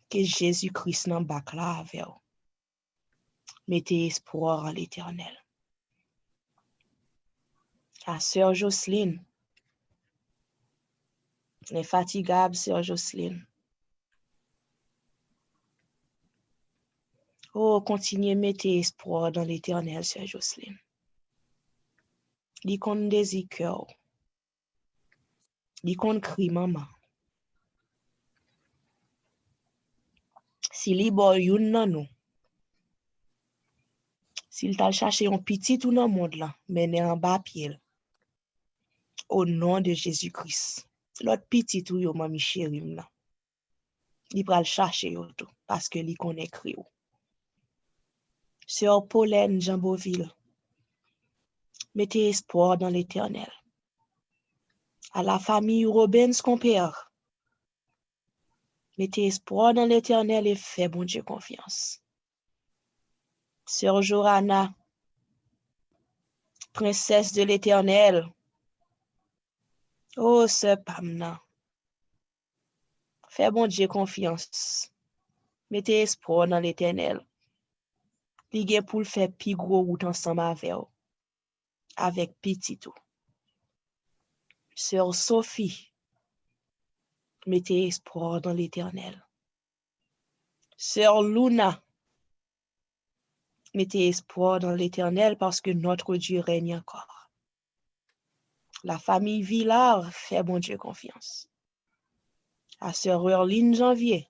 que Jésus-Christ nan bak la avec vous. Mettez espoir en l'Éternel. À sœur Jocelyne, l'infatigable sœur Jocelyne. Oh, continuez mettez espoir dans l'Éternel, sœur Jocelyne. Li kon désir cœur. Li kon cri maman. Si li bo youn nan nou, s'il t'a cherché un petit tout dans le monde là, mené en bas pied. Au nom de Jésus-Christ. L'autre petit tout yo mami chéri là. Il pral chercher yo tout parce que li connaît cri ou. Sœur Pauline Jamboville, mettez espoir dans l'Éternel. À la famille Robens compère, mettez espoir dans l'Éternel et fais bon Dieu confiance. Sœur Johanna, princesse de l'Éternel, oh sœur Pamna, fais bon Dieu confiance. Mettez espoir dans l'Éternel. Li gen pour le faire pi gros route ensemble avec petit tout. Sœur Sophie, mettez espoir dans l'Éternel. Sœur Luna, mettez espoir dans l'Éternel parce que notre Dieu règne encore. La famille Villard fait bon Dieu confiance. À sœur Erline Janvier,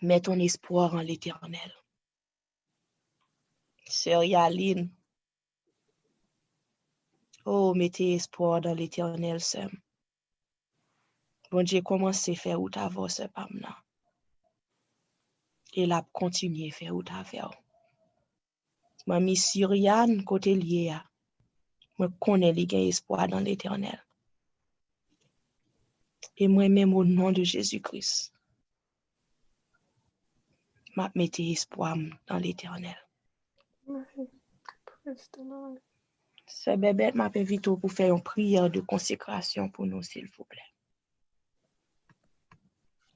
mets ton espoir en l'Éternel. Sœur Yaline, oh, mettez espoir dans l'Éternel, sœur. Bon Dieu commence à faire out avant ce pamna. Et la continue à faire out avant. Mamie Syriane, côté lié, me connais li gen espoir dans l'Éternel. Et moi-même au nom de Jésus-Christ, m'a mettez espoir dans l'Éternel. Praise the Lord. Ce bébé m'a invité pour faire une prière de consécration pour nous, s'il vous plaît.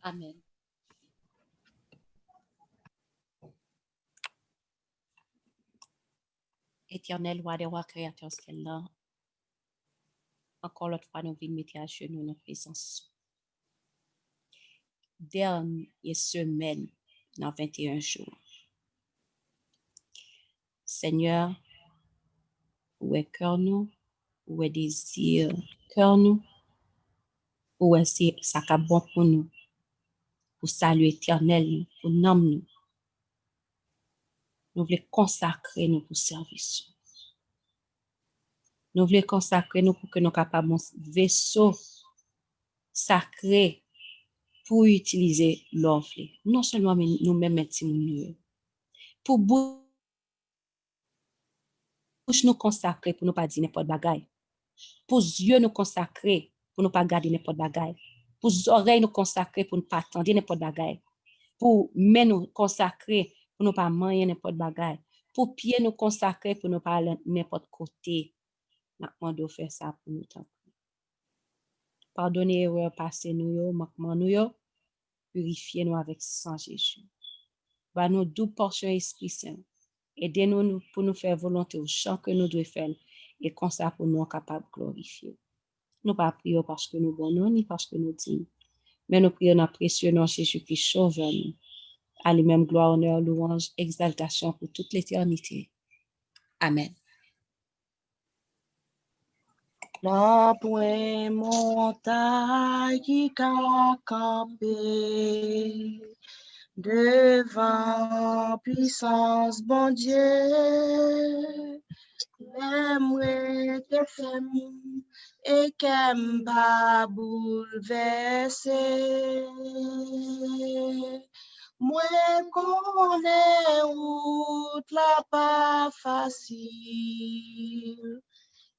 Amen. Éternel, roi des rois, créateur stellaire, encore l'autre fois, nous venons mettre à genoux notre présence. Dernière semaine, dans 21 jours. Seigneur, où est cœur nous, où est désir cœur nous, où est ça qui est bon pour nous, pour saluer éternel, pour nommer nous. Nous voulons consacrer nous pour service. Nous voulons consacrer nous pour que nous capables de vaisseau sacré pour utiliser l'offre. Non seulement nous-mêmes, nous pour bouche nous consacrer pour ne pas dire n'importe bagaille. Pour yeux nous consacrer pour ne pas garder n'importe bagaille. Pour oreilles nous consacrer pour ne pas attendre n'importe bagaille. Pour mains nous consacrer pour ne pas manger n'importe bagaille. Pour pieds nous consacrer pour ne pas aller n'importe côté. Nous demandons de faire ça pour nous. Pardonnez erreurs passées nous, manquements nous, purifiez-nous avec sang Jésus. Va nous double portion Esprit Saint. Aidez-nous pour nous faire volonté au champ que nous devons faire et comme ça pour nous capables de glorifier. Nous pas prions parce que nous bonnons ni parce que nous disons, mais nous prions dans précieux nom Jésus-Christ sauveur nous. À lui-même gloire, honneur, louange, exaltation pour toute l'éternité. Amen. La point montagne qui a campé devant puissance bon Dieu, l'aimerait que femme et qu'elle va bouleverser. Moi connais route la pas facile.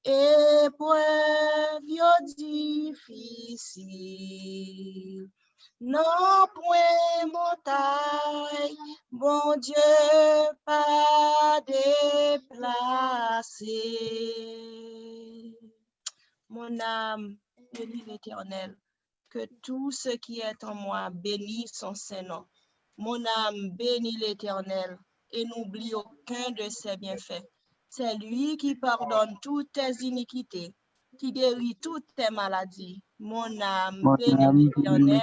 Épreuve yo difficile, non point montagne, bon Dieu pas déplacé. Mon âme bénit l'Éternel, que tout ce qui est en moi bénisse son Saint-Nom. Mon âme bénit l'Éternel et n'oublie aucun de ses bienfaits. C'est lui qui pardonne toutes tes iniquités, qui guérit toutes tes maladies. Mon âme bénit l'Éternel.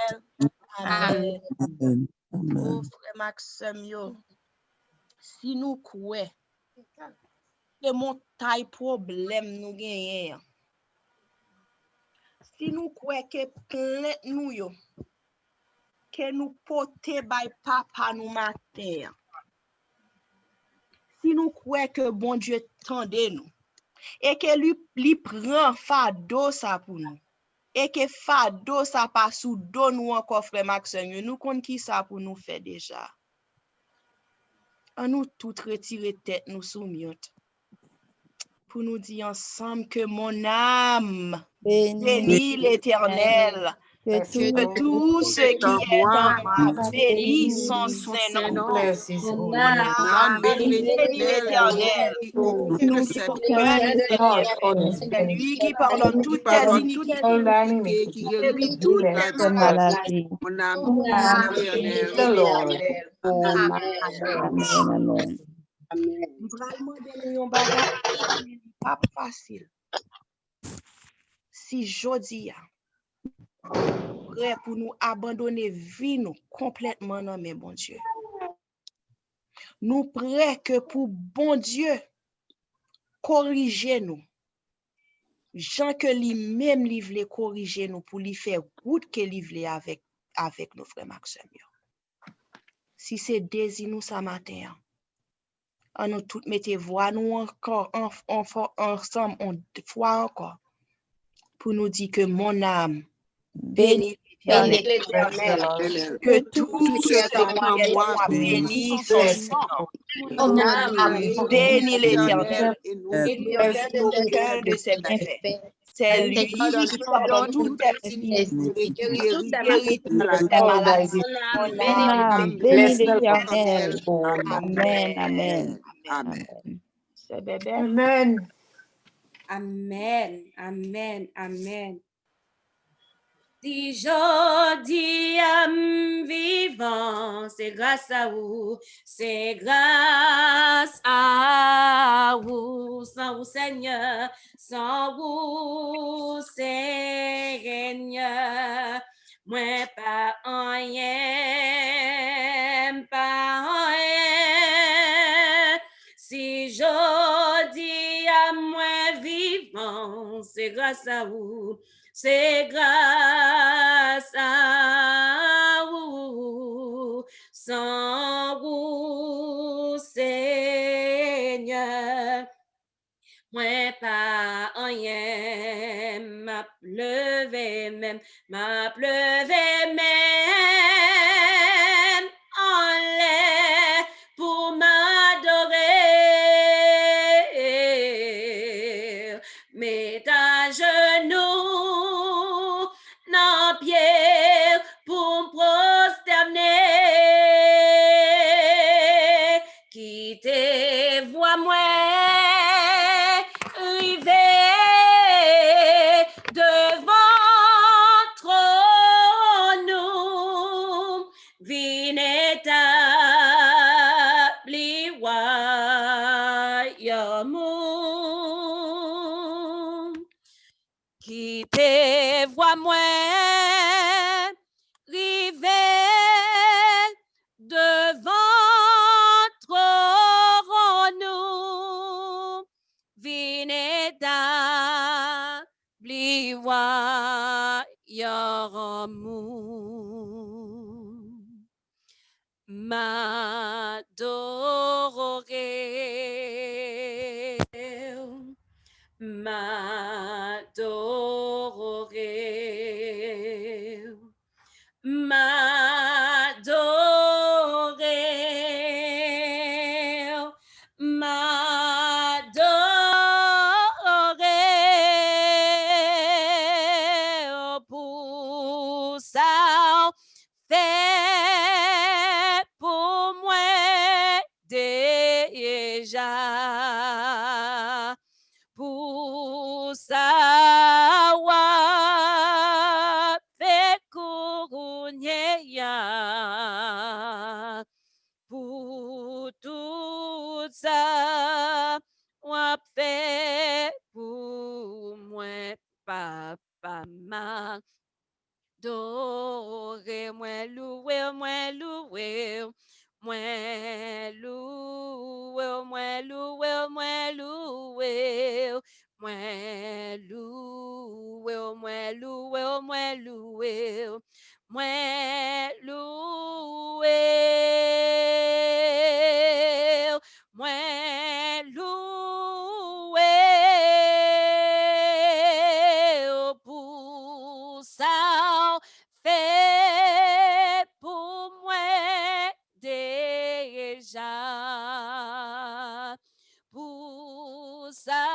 Amen. Oh, frère Maxime, si nous croyons que mon taille problème nous gagne, si nous croyons que plein nous, que nous portons by papa nous matin, si nous croyons que bon Dieu tendait nous, et que lui prend fardeau ça pour nous, et que fardeau ça pas sous dos nous encore frère Maxime, nous compte qui ça pour nous faire déjà. On nous tout retirer tête nous soumise. pour nous dire ensemble que mon âme Bénis bénit l'Éternel. que Que tout tout ce qui est en moi bénit son Saint-Nom. Mon âme bénit l'Éternel. Son cœur ne se quitte. C'est lui qui pardonne toutes tes iniquités, qui guérit toutes tes maladies. maladie. Mon âme bénit l'Éternel. Amen. Amen. Amen. Vraiment, un bagage pas facile. Si jodi a prêt pour nous abandonner vie nous complètement dans mes bon Dieu. Nous prêts que pour bon Dieu corriger nous. Jean que lui-même li vle corriger nous pour lui faire route que lui vle avec nos frères Maxime. Si c'est désir nous ça matin, on nous tout mettez voix nous encore ensemble une fois encore pour nous dire que mon âme bénit l'Éternel, que tout ce qui est en moi bénit son sang. Mon âme bénit l'Éternel et nous au cœur de ses bienfaits. C'est lui qui pardonne toutes tes iniquités, qui guérit toutes tes maladies. Mon âme Bénis l'Éternel. Amen. Amen. Amen. C'est bébé. Amen. Amen, amen, amen. Si jodi am vivant, c'est grâce à vous, c'est grâce à vous, sans vous Seigneur, sans vous Seigneur, moi pas rien, pas rien. Si jodi am moi vivant, c'est grâce à vous. C'est grâce à vous, sans vous, Seigneur. Moi pas rien, m'a pleuvé même en l'air pour m'adorer. Mais à genoux, dans pierre pour prosterner, quittez voix moi, rivez devant trône, vineta quittez voix moi, rivez devant trône, vineta bliwa yamu, m'adorer, m'adorer, m'adorer, m'adorer, pour ça fait pour moi déjà, pour ça wa fait couronner, pour tout ça wa fait pour moi papa ma. Doré, moi loué, moi loué, moi loué, moi loué, moi loué, moi loué, moi loué, moi loué, moi loué, moi loué, pour ça fait pour moi déjà, pour ça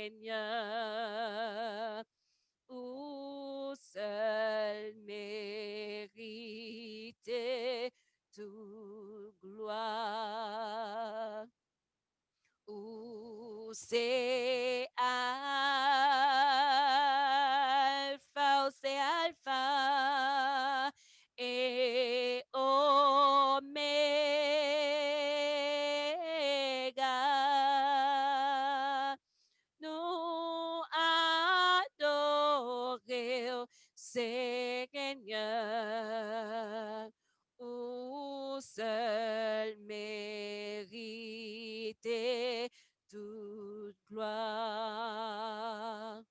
Seigneur, où seul mérite toute gloire. Où c'est Alpha, c'est Alpha et Oméga. Nous adorons, Seigneur, où seul mérite toute gloire.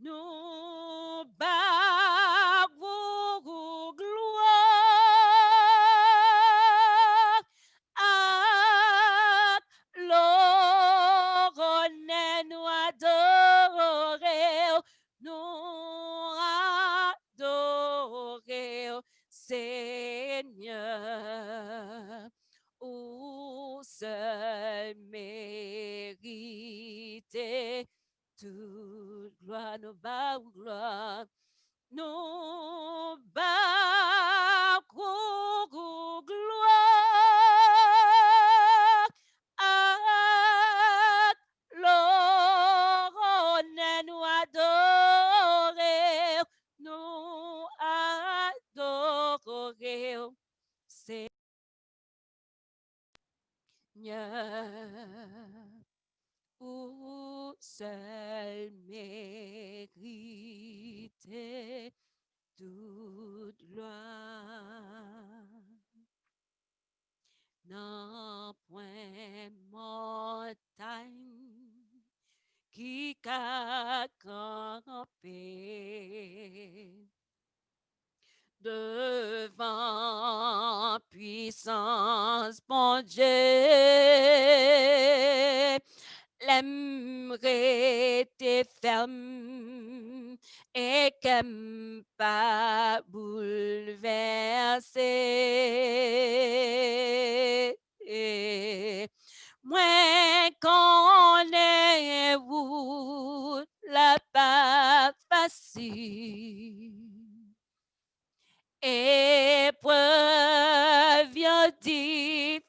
Nous bavons gloire à l'honneur, nous adorons, Seigneur, où seul mérite toute gloire, nous bavons gloire. Nous bavons gloire à l'honneur, nous adorons, Seigneur, où seul mérite toute gloire. Non point montagne qui a campé devant puissance, bon Dieu, l'aimerait tes ferme et qu'aime pas bouleverser. Moi connais vous la pas facile. Épreuve difficile,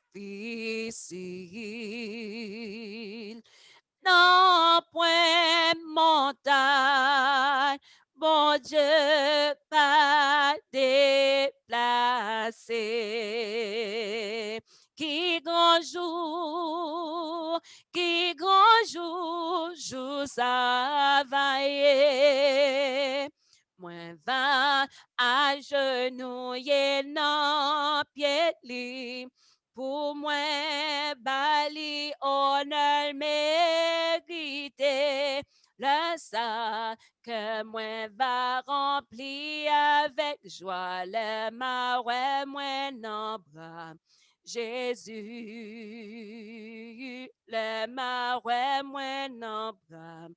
non point montagne, bon Dieu pas déplacé. Qui grand jour, jour ça va y. Moi va à genouiller dans pied li, pour moi bali honneur mérité, le ça que moi va remplir avec joie le marais moi dans bras. Jésus, le marais moi dans bras.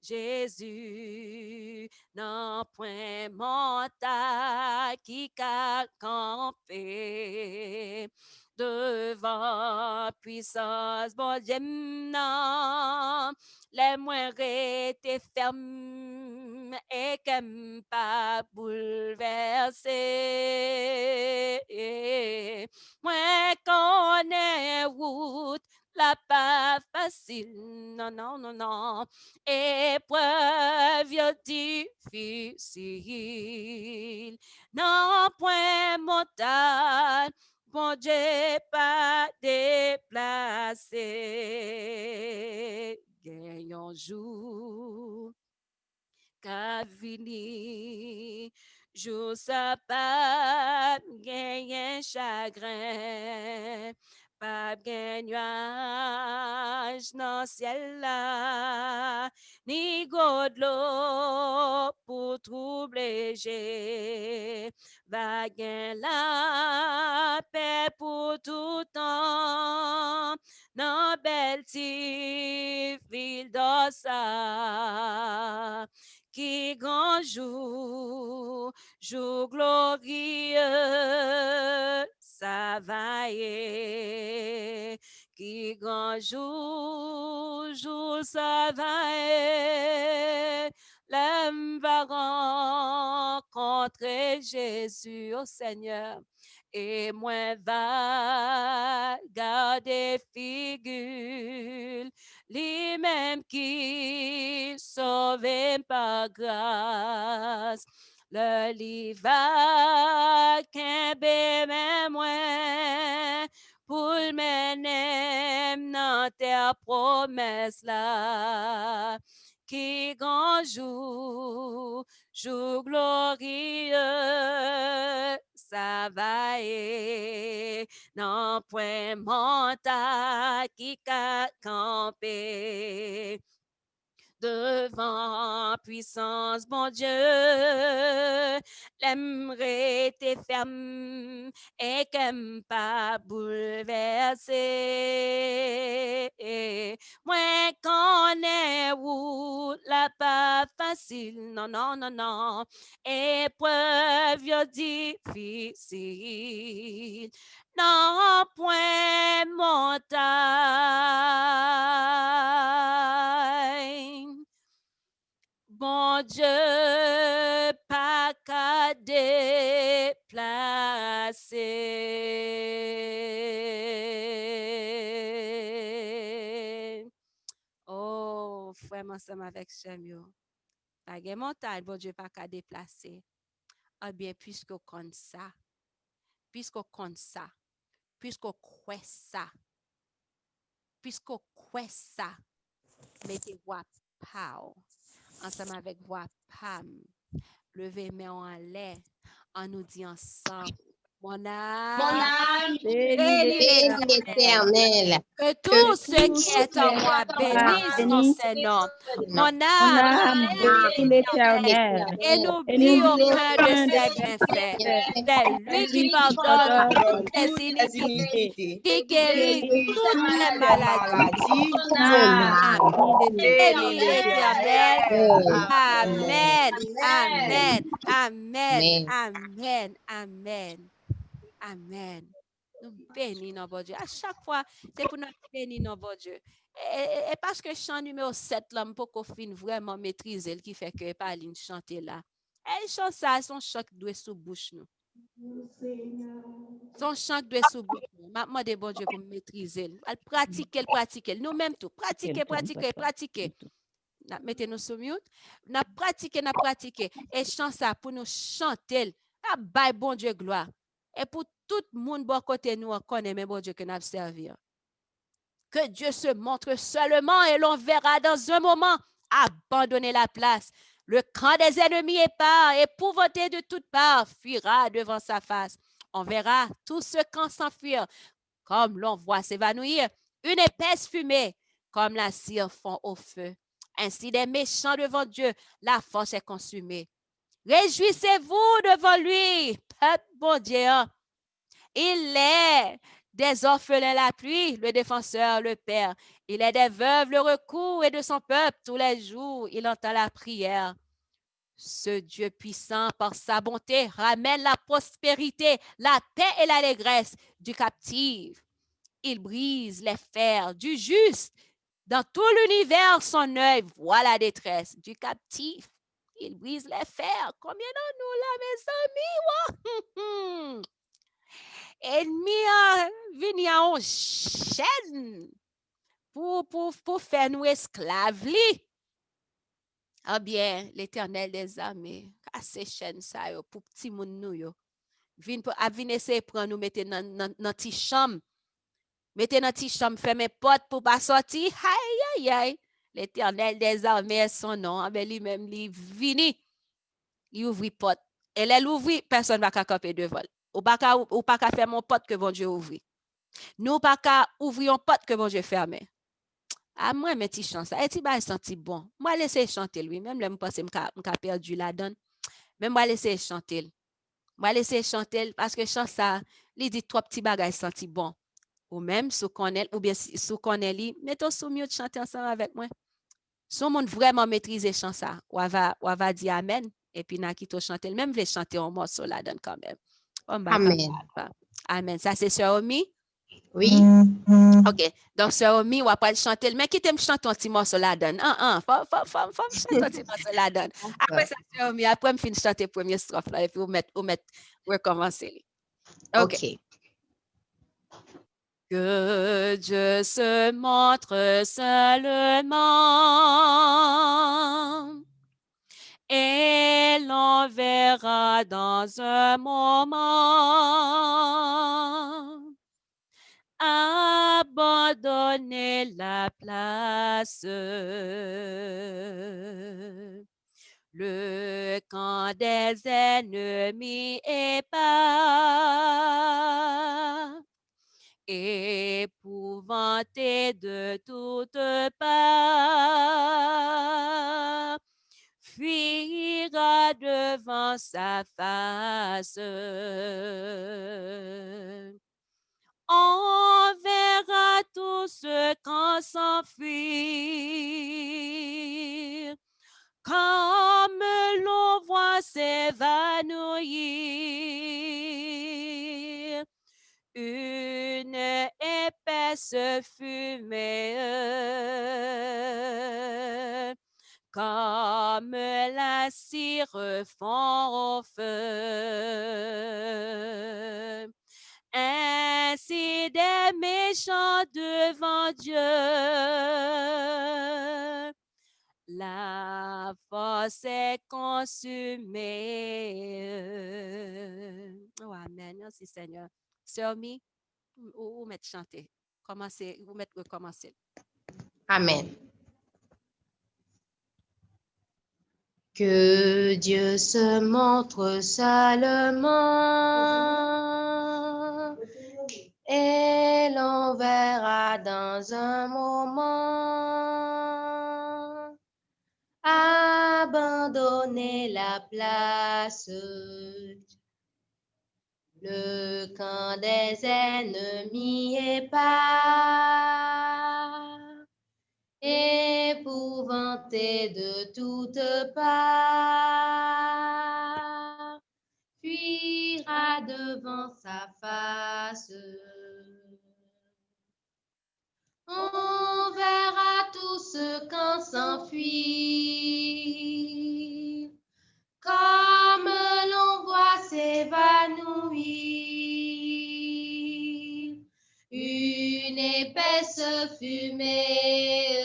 Jésus, non point montagne qui a campé devant puissance, bon Dieu, non, les moins restés fermes et qu'aime pas bouleverser. Moi connais route, la pas facile, non, non, non, non. Épreuve difficile, non point montagne, bon Dieu pas déplacé. Gagnons jour, qu'a vini, jour ça pas gagner chagrin. Pas de nuage dans ciel là, ni goutte l'eau pour troubler j'ai. Va gain la paix pour tout temps, dans belle petite ville d'Ossa. Qui grand jour, jour glorieux, ça va y. Qui grand jour ça va être, l'homme va rencontrer Jésus, oh Seigneur. Et moi va garder figure, lui-même qui sauve par grâce. Le livre qu'un même moi pour mener dans tes promesses là. Qui grand jour glorieux, ça va et non point mental qui a campé devant puissance, bon Dieu, l'aimerait tes ferme et qu'aime pas bouleverser. Moi, connais où la pas facile, non, non, non, non, épreuve yo difficile, non, point montagne. Bon Dieu, pas qu'à déplacer. Oh, frère, ensemble avec Samuel. La montagne, bon Dieu, pas qu'à déplacer. Ah bien, puisqu'on compte ça, puisqu'on croit ça, mettez voix pow, ensemble avec voix pam, levez main en l'air, en nous dit ensemble, mon âme, bénis l'Éternel. Que tout ce qui est en moi bénisse son Saint-Nom. Mon âme, bénis l'Éternel. Et n'oublie aucun de ses bienfaits. C'est lui qui pardonne toutes les iniquités, qui guérit toutes les maladies. Mon âme, bénis l'Éternel. Amen, amen, amen, amen, amen, amen. Nous bénissons notre Dieu. À chaque fois, c'est pour nous bénir notre Dieu. Et parce que chant numéro 7, là, pour qu'on finisse vraiment maîtriser, qui fait que pas ligne chanter là. Et chant ça, son chant doit sous bouche nous. Son chant doit sous bouche nous. Maintenant, des bon Dieu pour maîtriser. Pratiquer. Nous-mêmes tout. Pratiquer. Mettez-nous sur mute. N'a pratiqué. Et chant ça pour nous chanter. Ah, bye, bon Dieu, gloire. Et pour tout le monde, bon côté nous, on connaît même bon Dieu que nous servir. Que Dieu se montre seulement et l'on verra dans un moment abandonner la place. Le camp des ennemis épouvanté de toutes parts, fuira devant sa face. On verra tout ce camp s'enfuir, comme l'on voit s'évanouir une épaisse fumée, comme la cire fond au feu. Ainsi des méchants devant Dieu, la force est consumée. Réjouissez-vous devant lui, peuple bon Dieu. Il est des orphelins l'appui, le défenseur, le père. Il est des veuves le recours et de son peuple tous les jours, il entend la prière. Ce Dieu puissant, par sa bonté, ramène la prospérité, la paix et l'allégresse du captif. Il brise les fers du juste. Dans tout l'univers, son œil voit la détresse du captif. Il brise les fers. Combien de nous là, mes amis? Ennemi vini en chaîne pour faire nous esclaves. Ah bien, l'Éternel des armées, casse chaîne ça yo pour petit moun nou yo. Vin essayer prendre nous mettre dans ti chambre. Mettez dans ti chambre, fermez porte pour pas sortir. Aïe. L'Éternel des armées son nom. Ah ben lui-même li vini. Il ouvre porte. Et elle ouvre, personne va camper devant. Ou pas qu'à faire mon porte que bon Dieu ouvre. Nous pas qu'à ouvrir un porte que bon Dieu ferme. À moi mes petits chants ça et ti ba senti bon. Moi laisser chanter lui même là me pense m'ka perdu la donne. Même moi laisser chanter. Moi laisser chanter parce que chant ça, il dit trois petits bagages senti bon. Ou même sous connaît ou bien sous connaît li, mettons sous mieux de chanter ensemble avec moi. Si on vraiment maîtriser chant ça, on va dire amen et puis na qui to chanter même veut chanter un morceau la donne quand même. Amen. Amen. Ça c'est sœur Omi. Oui. OK. Donc, sœur Omi, on va pas le chanter. Mais qui t'aime chanter un petit morceau la donne? Faut chanter un petit morceau la donne. Après ça, sœur Omi, après, je finis de chanter première strophe là, et puis recommencer. OK. OK. Que Dieu se montre seulement et l'on verra dans un moment abandonner la place. Le camp des ennemis est bas, épouvanté de toutes parts, fuira devant sa face. On verra tous ceux qu'on s'enfuir, comme l'on voit s'évanouir une épaisse fumée, comme la cire fond au feu. Ainsi des méchants devant Dieu, la force est consumée. Oh, amen. Merci Seigneur. Sœur Mi, vous mettez chanter. Commencez, vous mettez recommencer. Amen. Que Dieu se montre seulement et l'on verra dans un moment abandonner la place. Le camp des ennemis est pas épouvanté de toutes parts, fuira devant sa face. On verra tous ceux qu'on s'enfuir, comme l'on voit s'évanouir une épaisse fumée,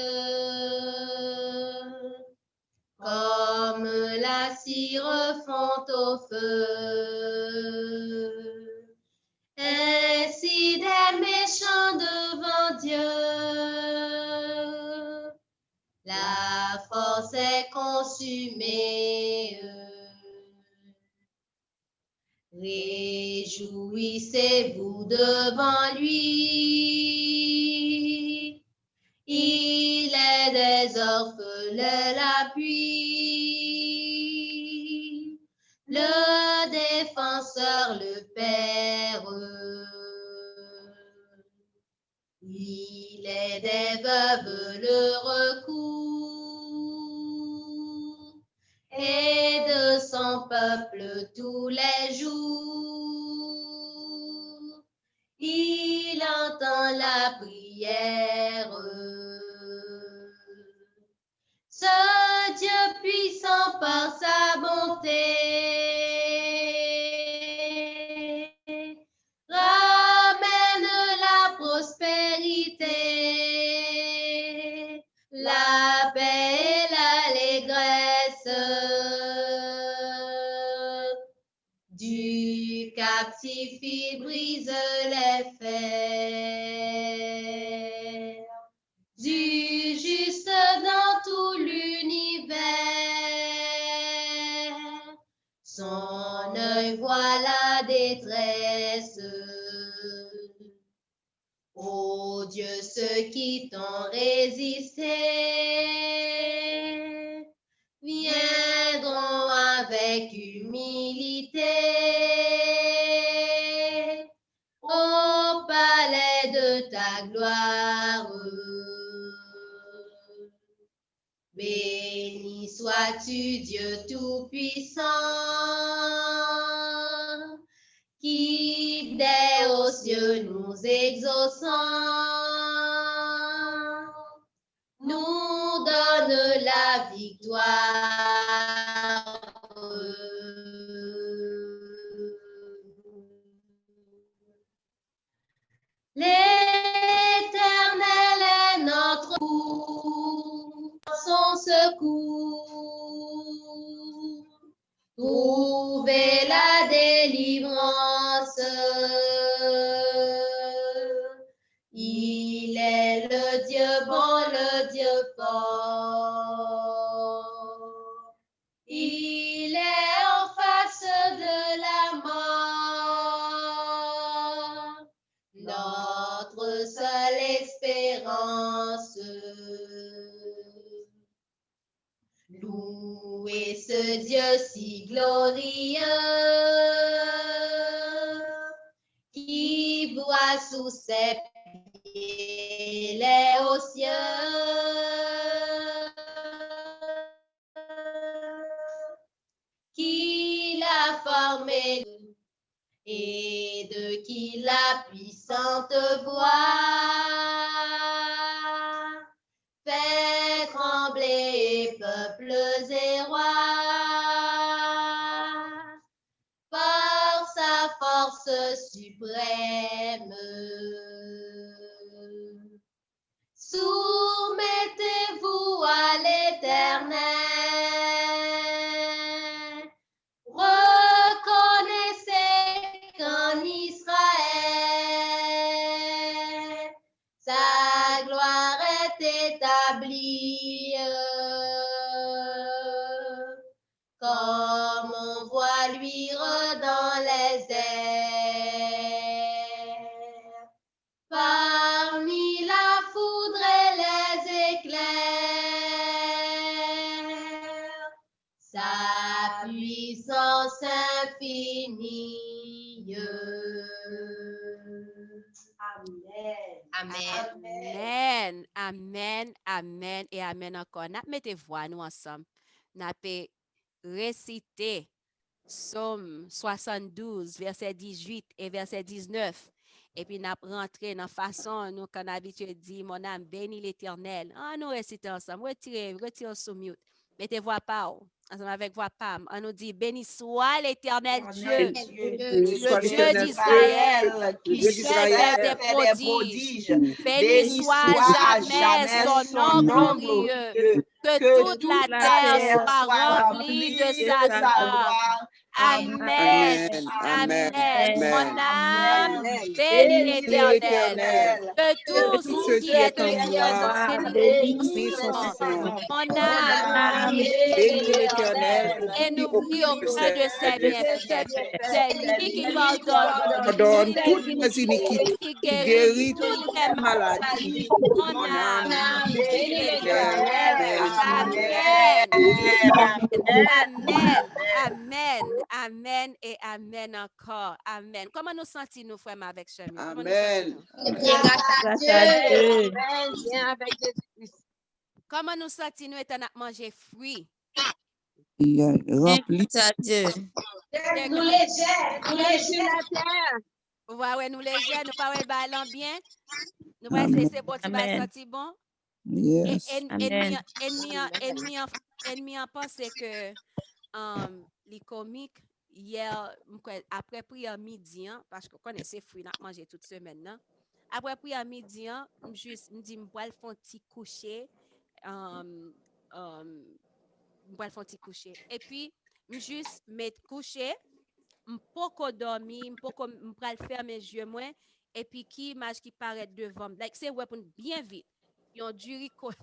comme la cire fond au feu. Ainsi des méchants devant Dieu, la force est consumée. Réjouissez-vous devant lui. Il est des orphelins l'appui, le défenseur, le Père. Il est des veuves le recours et de son peuple tous les jours. Il entend la prière. Ce Dieu puissant par sa bonté ramène la prospérité, la paix et l'allégresse. Du captif, il brise les fers. Du juste dans tout l'univers, son œil voit la détresse. Ô Dieu, ceux qui t'ont résisté viendront avec humilité au palais de ta gloire. Béni sois-tu, Dieu Tout-Puissant, qui des aux cieux que nous exauçons, nous donne la victoire. L'Éternel est notre son secours. Trouvez la délivrance. Il est le Dieu bon, le Dieu fort. Il est en face de la mort, notre seule espérance. Louez ce Dieu si glorieux qui voit sous ses pieds les hauts cieux, qui l'a formé et de qui la puissante voix fait trembler peuples et rois par sa force suprême. Soumettez-vous à l'Éternel. Reconnaissez qu'en Israël, sa gloire est établie. Comme on voit luire dans les airs, parmi la foudre et les éclairs, sa puissance infinie. Amen. Amen, amen, amen et amen encore. Mettez voix nous ensemble. N'a réciter Psaume 72, verset 18 et verset 19. Et puis, nous rentré dans la façon, nous, qu'on a habitué dit, mon âme bénit l'Éternel. Ah, nous réciter ensemble. Retirez sous mute. Mettez voix pas, ensemble avec voix pam. On nous dit, béni soit l'Éternel Dieu, le Dieu d'Israël, qui fait des prodiges. Béni soit jamais son nom glorieux. Que toute la terre soit remplie de sa gloire. Amen. Amen. Mon âme bénit l'Éternel. Que tout ce qui est en moi bénisse son nom. Mon âme bénit l'Éternel. Et n'oublie aucun de ses bienfaits. C'est lui qui pardonne toutes les iniquités, qui guérit toutes les maladies. Mon âme bénit l'Éternel. Amen. Amen. Amen. Amen et amen encore. Amen. Comment nous sentons-nous, frères, avec Chemi? Amen. Grâce à Dieu. Amen. Viens avec Jésus-Christ. Comment nous sentons-nous étant à manger fruits? Rempli. Nous légers la terre. Ouais, nous légers, nous pas ballons bien. Nous pas essayer c'est bon, tu vas sentir bon. Yes. Ennemi en pense que les comiques hier après prière midi parce que connaissez fruits n'a manger toute semaine là. Après prière midi juste me dit me faire un petit coucher me faire un petit coucher et puis me juste mettre coucher m'poko dormir me pral fermer mes yeux moins et puis qui image qui paraît devant like c'est ouais pour bien vite yon duri collé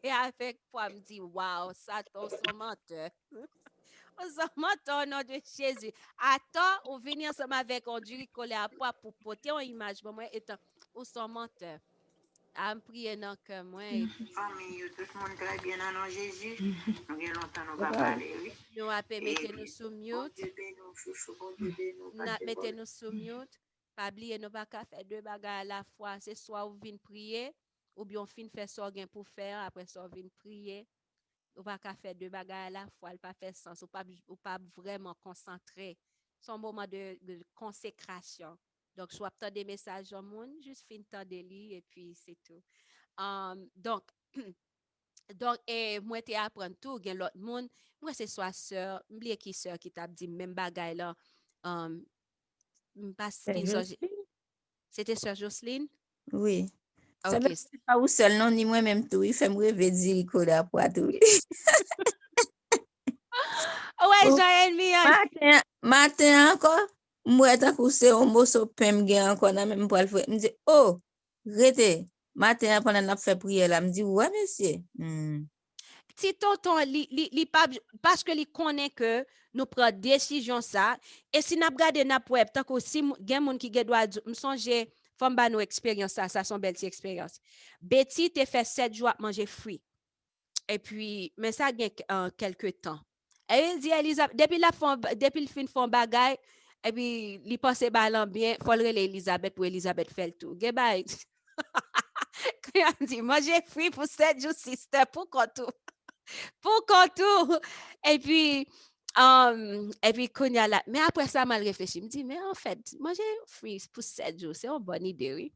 avec moi me dit waouh ça ton menteur. Au nom de Jésus. Attends, ou venir ensemble avec un duri collé à poids pour porter une image. Bon, moi, étant, ou son menteur. À me prier dans le cœur, moi. Famille, tout le monde très bien en nom de Jésus. Nous avons longtemps nous pas parlé, oui. Nous appelons, mettez-nous sous mute. Mettez-nous sous mute. Pas oublier, nous pas faire deux bagages à la fois. C'est soit vous venez prier, ou bien on finit faire ce qu'on pour faire, après ça, on vient prier. Ou pas faire deux bagages à la fois, il pas fait sens, ou pas vraiment concentré. C'est un moment de consécration. Donc, soit tu as des messages au monde, juste fin temps de lire et puis c'est tout. Donc, et moi, tu apprends tout, gen l'autre monde. Moi, c'est soit sœur, m'oublier qui sœur qui t'a dit même bagay là. Um, M'pas fin songe. C'était sœur Jocelyne? Oui. Ça OK. veut dire pas ou seul, non, ni moi-même tout. Il fait me rêver d'Irico là pour tout. Ouais, Oh, Jean-Ennemi. matin encore, moi, tant que c'est un morceau pem gen encore dans même pour le faire. Me dit, oh, rete. Matin, pendant qu'on a fait prière là, me dit, ouais, monsieur. Si tonton li pas parce que li connaît que nous prend décision ça et si n'a regarder n'a web tant que si gen moun qui doit me songer femme ba nous expérience ça son belle expérience. Betty te fait 7 jours à manger fruits et puis mais ça gen quelques temps. Elle dit Elisabeth depuis le fin font bagay et puis li pense balan bien faut le Elisabeth pour Elisabeth fait le tout. Gen bay. Quand elle dit manger fruits pour 7 jours sister pour quoi tout pour contour. Et puis, Konya là. Mais après ça, mal réfléchi. Je me dis, mais en fait, manger fruits pour 7 jours, c'est une bonne idée, oui.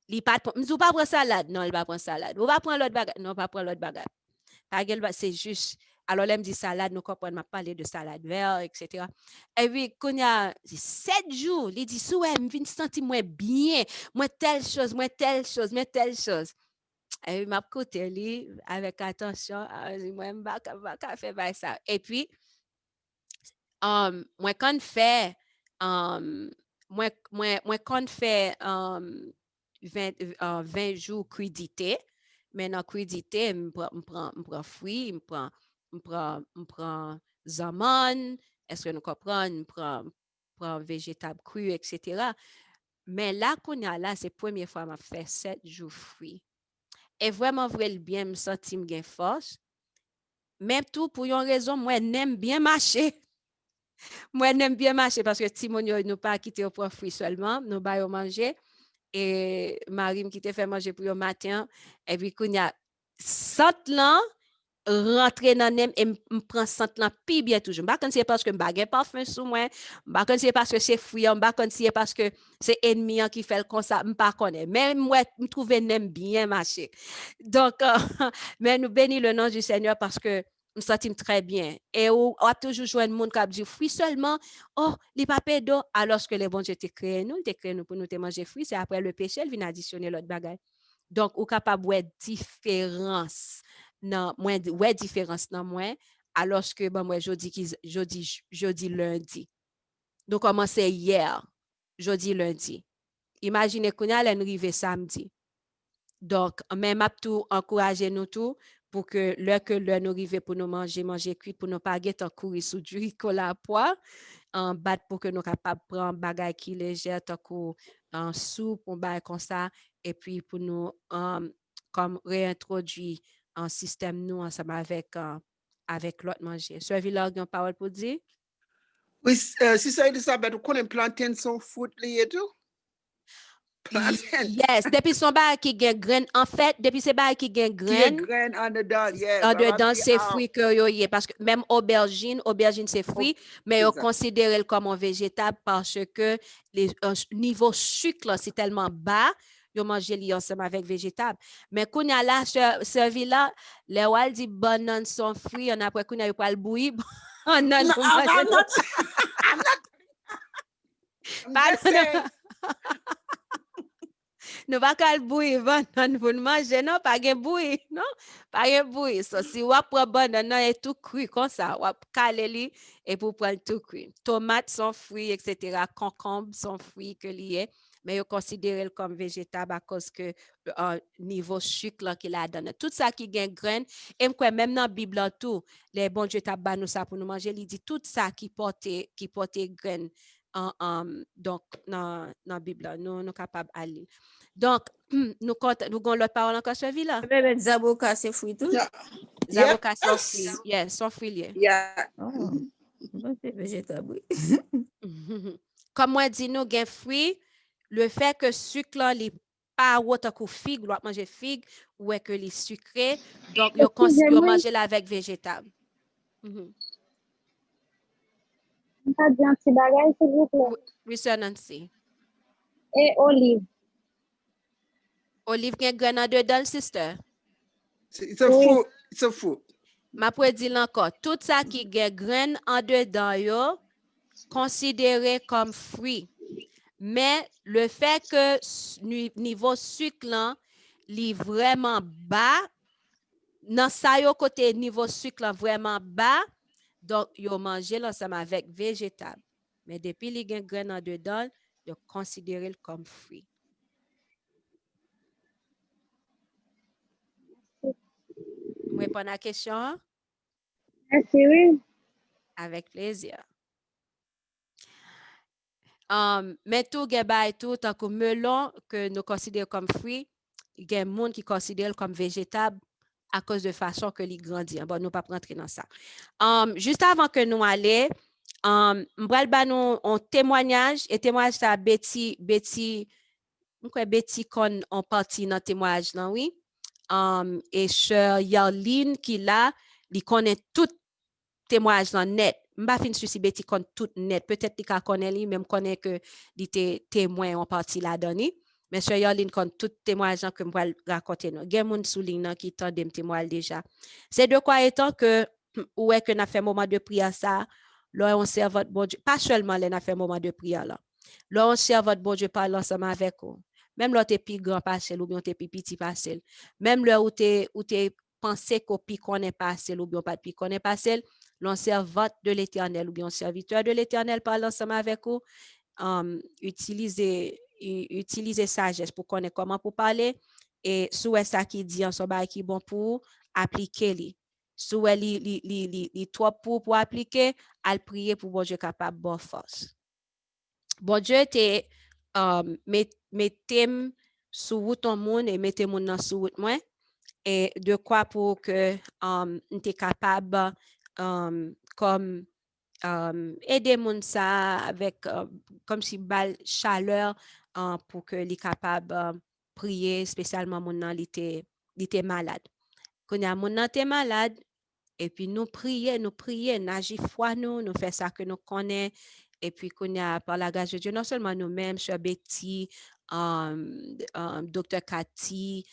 Il pas je ne pas prendre salade. Non, il va prendre salade. On va prendre l'autre bagage. Non, pas prendre l'autre bagage. C'est juste. Alors, elle me dit salade, nous comprenons, m'a parlé de salade verte, etc. Et puis, Konya, 7 jours, il dit, ouais, je me sentir moins bien, moi telle chose, moi telle chose, moi telle chose. Et m'a côté lui avec attention, moi m'ba faire ça. Et puis moi quand fait moi quand fait 20 jours crudité, mais dans crudité me prend fruit, me prend zaman, est-ce que nous comprenons, me prend végétable cru, etc. Mais là qu'on a là, c'est la première fois que m'a fait 7 jours fruits. Et vraiment, vrai le bien, me sentir me force. Même tout pour une raison, moi, j'aime bien marcher. Moi, j'aime bien marcher parce que Timonio nous pas quitté au point fruit seulement, nous baillons manger. Et Marie qui te fait manger pour le matin. Et puis, quand il y a 100 là, rentrer dans nem et me prend 100 là puis bien toujours. Pas quand c'est parce que m'bagay parfum sous moi, pas quand c'est parce que c'est fruit, pas quand c'est parce que c'est ennemi qui fait le comme ça, m'pas connaît. Même moi me trouver nem bien marcher. Donc mais nous bénis le nom du Seigneur parce que me sentim très bien. Et on a toujours joué le monde qui a dit fruit seulement. Oh, les papiers d'eau alors que les bons Dieu te créé nous, te créé nous pour nous te manger fruit, c'est après le péché, il vient additionner l'autre bagage. Donc, ou capable de différence non moins ouais différence dans moi alors que bon moi jeudi lundi. Donc commencer hier, jeudi lundi. Imaginez qu'on a arrivé samedi. Donc même à tout encourager nous tout pour que l'heure que l'heure nous arrive pour nous manger cuit pour nous pas guetter courir sous du ricola pois en bat pour que nous capable prendre bagage qui léger tant en soupe on bail comme ça et puis pour nous comme réintroduire un système nous ensemble avec l'autre manger. Sœur Villard, une parole pour dire? Oui, Sister Elisabeth, vous connaissez plantain son food lié tout? Plantain. Yes, depuis son bail qui gagne graine en fait, depuis ces bail qui gagne Qui est graine grain en dedans, yes. en dedans c'est fruit que yo y est parce que même aubergine c'est fruit mais on considère comme un végétable parce que les niveau sucre là, c'est tellement bas yo manger li ensemble avec végétable mais qu'on a là servi là les wal dit banane sont fruits on après qu'on a pas le bouilli I'm not nous pas qu'à le bouillir banane pour manger non pas de bouillir non pas de bouillir so si on prend banane et tout cru comme ça on caler li et pour prendre tout cru tomates sont fruits etc. concombre sont fruits que lié mais on considère comme végétable à cause que niveau sucre là qu'il a donné tout ça qui gagne graine et même dans la Bible tout les bons Dieu t'a nous ça pour nous manger il dit tout ça qui portait graine donc dans la Bible nous capable aller donc nous avons l'autre parole encore sur là Bébé Zaboka, c'est fruit tout. Zaboka sont fruits yes sont fruits Yeah. Oh, c'est végétable. comme moi dit nous gain fruits le fait que sucre là les pas autant que figue doit manger figue ou est que les sucré donc yo manger là avec végétable Pas de petit bagage, s'il vous plaît. oui sœur Nancy Et olive. Olive gen grain en dedans, sister. It's a Oui. fruit. It's a fruit. Ma pou di encore, tout ça qui gen grain en dedans yo, considéré comme fruit. Mais le fait que niveau sucre là, li vraiment bas, dans ça yo côté niveau sucre là vraiment bas, donc yo manger ensemble avec végétable. Mais depuis li gen grain en dedans, yo considéré comme fruit. Vous répondez à la question? Merci, oui. Avec plaisir. Mais tout gen bay tout tant que melon que nous considérons comme fruit, il y a des gens qui considèrent comme végétable à cause de façon que li grandit. Bon, nous pas rentrer dans ça. Juste avant que nous allions, m'bral ba nous un témoignage et témoignage ça Betty kon en partie dans témoignage là oui. Et sœur Yarline qui là, il connaît tout témoignage là net. M'pa fin souci Betty kon tout net. Peut-être qu'il connaît lui même connaît que il était témoin en partie là donné. Mais sœur Yarline kon tout témoignage que m'pa raconter nous. Gen moun sou ligne qui tande me témoignage déjà. C'est de quoi étant que ouais que n'a fait moment de prière ça, là on sert votre bon Dieu, pas seulement là n'a fait moment de prière là. Là on sert votre bon Dieu parle ensemble avec vous. Même là t'es plus grand parcelle ou bien t'es plus petit parcelle. Même là où t'es pensé qu'on pi connaît parcelle ou bien pas pi connaît parcelle, l'on servante de l'Éternel ou bien serviteur de l'Éternel parle ensemble avec vous. Utilisez sagesse pour connaître comment pour parler et souhait ça qui dit en son bail qui bon pour appliquer li. Souhait li trop pour appliquer, al prier pour bon Dieu capable bonne force. Bon Dieu te mettez sous route en monde et mettez mon dans sous route moi et de quoi pour que t'es capable comme aider moun ça avec comme si bal chaleur pour que les capable prier spécialement mon nan li était malade. Quand y a mon nan était malade et puis nous prier, n'agir foi nous fait ça que nous connaît et puis qu'on y a par la grâce de Dieu non seulement nous-mêmes sœur Betty, docteur Cathy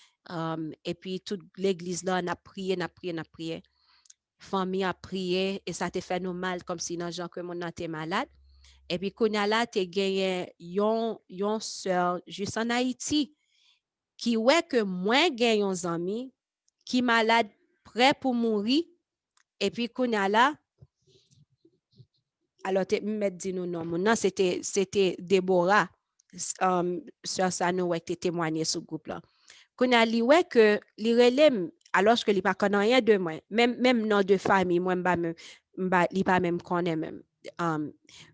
et puis toute l'église là n'a prié. Famille a prié et ça te fait nous mal comme si dans gens que mon était malade et puis qu'on a là te gagné yon sœur juste en Haïti qui ouais que moi gagne yon ami qui malade prêt pour mourir et puis qu'on a là alors te mettre dit nous non non c'était Déborah sœur ça nous ouais te témoigner sur groupe là qu'on a li ouais que li relève alors que li pas connaît rien de moi même nom de famille moi li pas même connaît même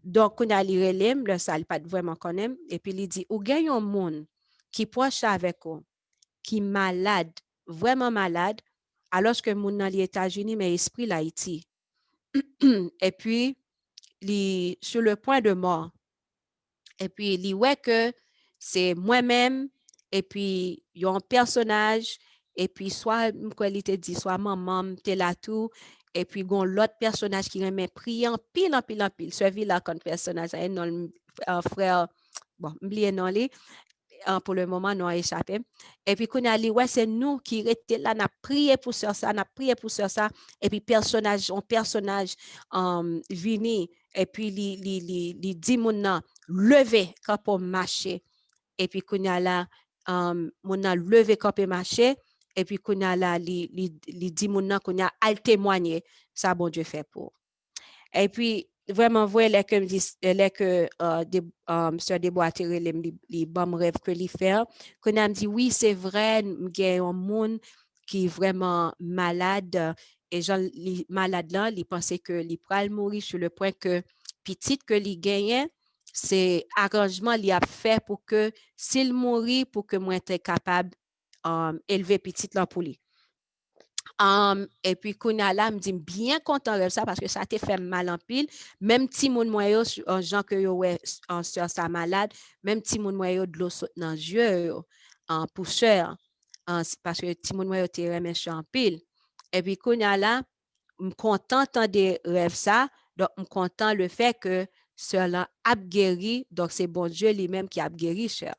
donc qu'on a li relève le ça il pas vraiment connaît et puis il dit ou gagne un monde qui proche avec vous qui malade vraiment malade alors que moun dans les États-Unis mais esprit l'Haïti et puis li sur le point de mort et puis li ouais que c'est moi-même et puis il y a un personnage et puis soit quoi il te dit soit maman t'es là tout et puis gon l'autre personnage qui remet prier en pile suivi là comme personnage un frère bon oublié non li pour le moment nous a échappé et puis qu'on a dit ouais c'est nous qui était là n'a prié pour ça et puis un personnage vini et puis li dit mon lever quand pour marcher et puis qu'on a là mon a levé quand pour marcher et puis qu'on a là li dit mon qu'on a al témoigner ça bon Dieu fait pour et puis vraiment vrai les que me dit les que sœur Déborah les bons rêves que li fait qu'on a me dit oui c'est vrai il y a un monde qui est vraiment malade et gens li malade là il pensait que li pral mourir sur le point que petite que li gagne c'est arrangement li a fait pour que s'il mourit pour que moi être capable élever petite là pour lui. Et puis Kounya là me dit bien content de ça parce que ça t'a fait mal en pile même ti moun moyo gens que yo ouais en sœur ça malade même ti moun moyo de l'eau saute dans yeux en pousseur parce que ti moun moyo t'es remet en pile et puis Kounya là me content de rêve ça donc me content le fait que sœur là a guéri, donc c'est bon Dieu lui-même qui a guéri, sœur.